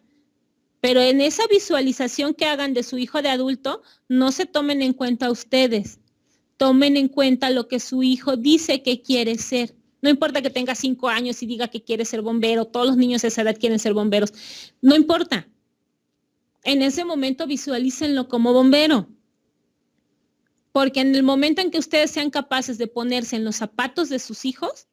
Pero en esa visualización que hagan de su hijo de adulto, no se tomen en cuenta ustedes. Tomen en cuenta lo que su hijo dice que quiere ser. No importa que tenga 5 años y diga que quiere ser bombero, todos los niños de esa edad quieren ser bomberos. No importa. En ese momento visualícenlo como bombero. Porque en el momento en que ustedes sean capaces de ponerse en los zapatos de sus hijos,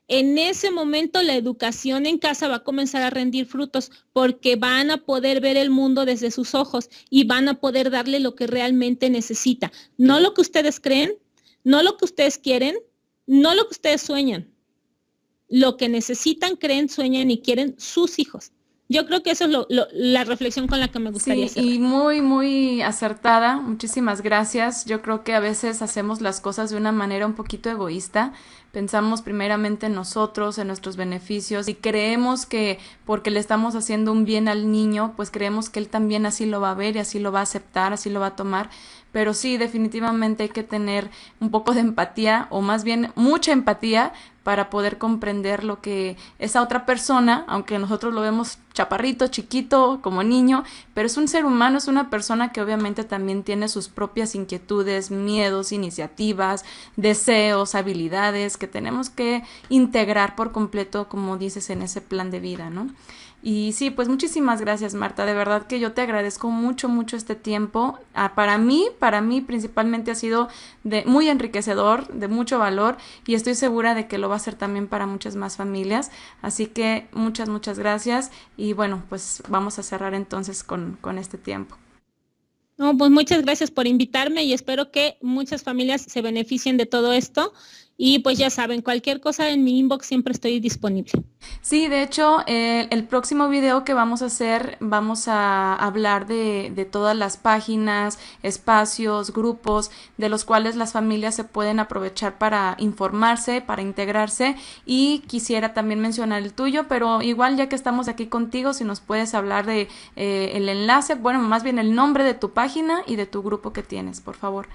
en ese momento la educación en casa va a comenzar a rendir frutos porque van a poder ver el mundo desde sus ojos y van a poder darle lo que realmente necesita. No lo que ustedes creen, no lo que ustedes quieren, no lo que ustedes sueñan. Lo que necesitan, creen, sueñan y quieren sus hijos. Yo creo que eso es la reflexión con la que me gustaría cerrar. Y muy, muy acertada. Muchísimas gracias. Yo creo que a veces hacemos las cosas de una manera un poquito egoísta. Pensamos primeramente en nosotros, en nuestros beneficios y creemos que porque le estamos haciendo un bien al niño, pues creemos que él también así lo va a ver y así lo va a aceptar, así lo va a tomar. pero sí, definitivamente hay que tener un poco de empatía, o más bien mucha empatía, para poder comprender lo que esa otra persona, aunque nosotros lo vemos chaparrito, chiquito, como niño, pero es un ser humano, es una persona que obviamente también tiene sus propias inquietudes, miedos, iniciativas, deseos, habilidades que tenemos que integrar por completo, como dices, en ese plan de vida, ¿no? Y sí, pues muchísimas gracias, Marta. De verdad que yo te agradezco mucho, mucho este tiempo. Para mí principalmente ha sido muy enriquecedor, de mucho valor, y estoy segura de que lo va a ser también para muchas más familias. Así que muchas, muchas gracias. Y bueno, pues vamos a cerrar entonces con este tiempo. No, pues muchas gracias por invitarme y espero que muchas familias se beneficien de todo esto. Y pues ya saben, cualquier cosa en mi inbox siempre estoy disponible. Sí, de hecho, el próximo video que vamos a hacer, vamos a hablar de todas las páginas, espacios, grupos, de los cuales las familias se pueden aprovechar para informarse, para integrarse, y quisiera también mencionar el tuyo, pero igual ya que estamos aquí contigo, si nos puedes hablar de el enlace, bueno, más bien el nombre de tu página y de tu grupo que tienes, por favor.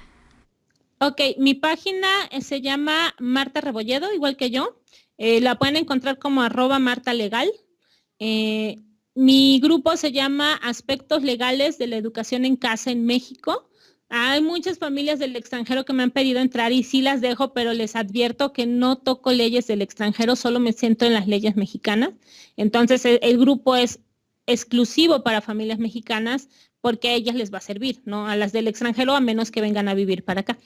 Ok, mi página se llama Marta Rebolledo, igual que yo. La pueden encontrar como @martalegal. Mi grupo se llama Aspectos Legales de la Educación en Casa en México. Hay muchas familias del extranjero que me han pedido entrar y sí las dejo, pero les advierto que no toco leyes del extranjero, solo me centro en las leyes mexicanas. Entonces, el grupo es exclusivo para familias mexicanas porque a ellas les va a servir, ¿no? A las del extranjero, a menos que vengan a vivir para acá.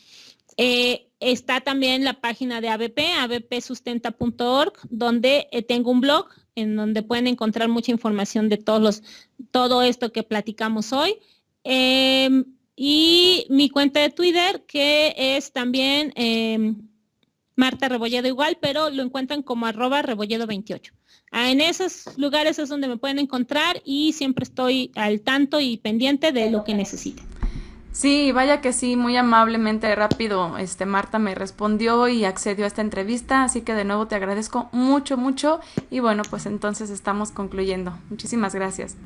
Está también la página de ABP, abpsustenta.org, donde tengo un blog en donde pueden encontrar mucha información de todo esto que platicamos hoy. Y mi cuenta de Twitter, que es también Marta Rebolledo igual, pero lo encuentran como @rebolledo28. En esos lugares es donde me pueden encontrar y siempre estoy al tanto y pendiente de lo que necesiten. Sí, vaya que sí, muy amablemente, rápido, Marta me respondió y accedió a esta entrevista, así que de nuevo te agradezco mucho, mucho, y bueno, pues entonces estamos concluyendo. Muchísimas gracias.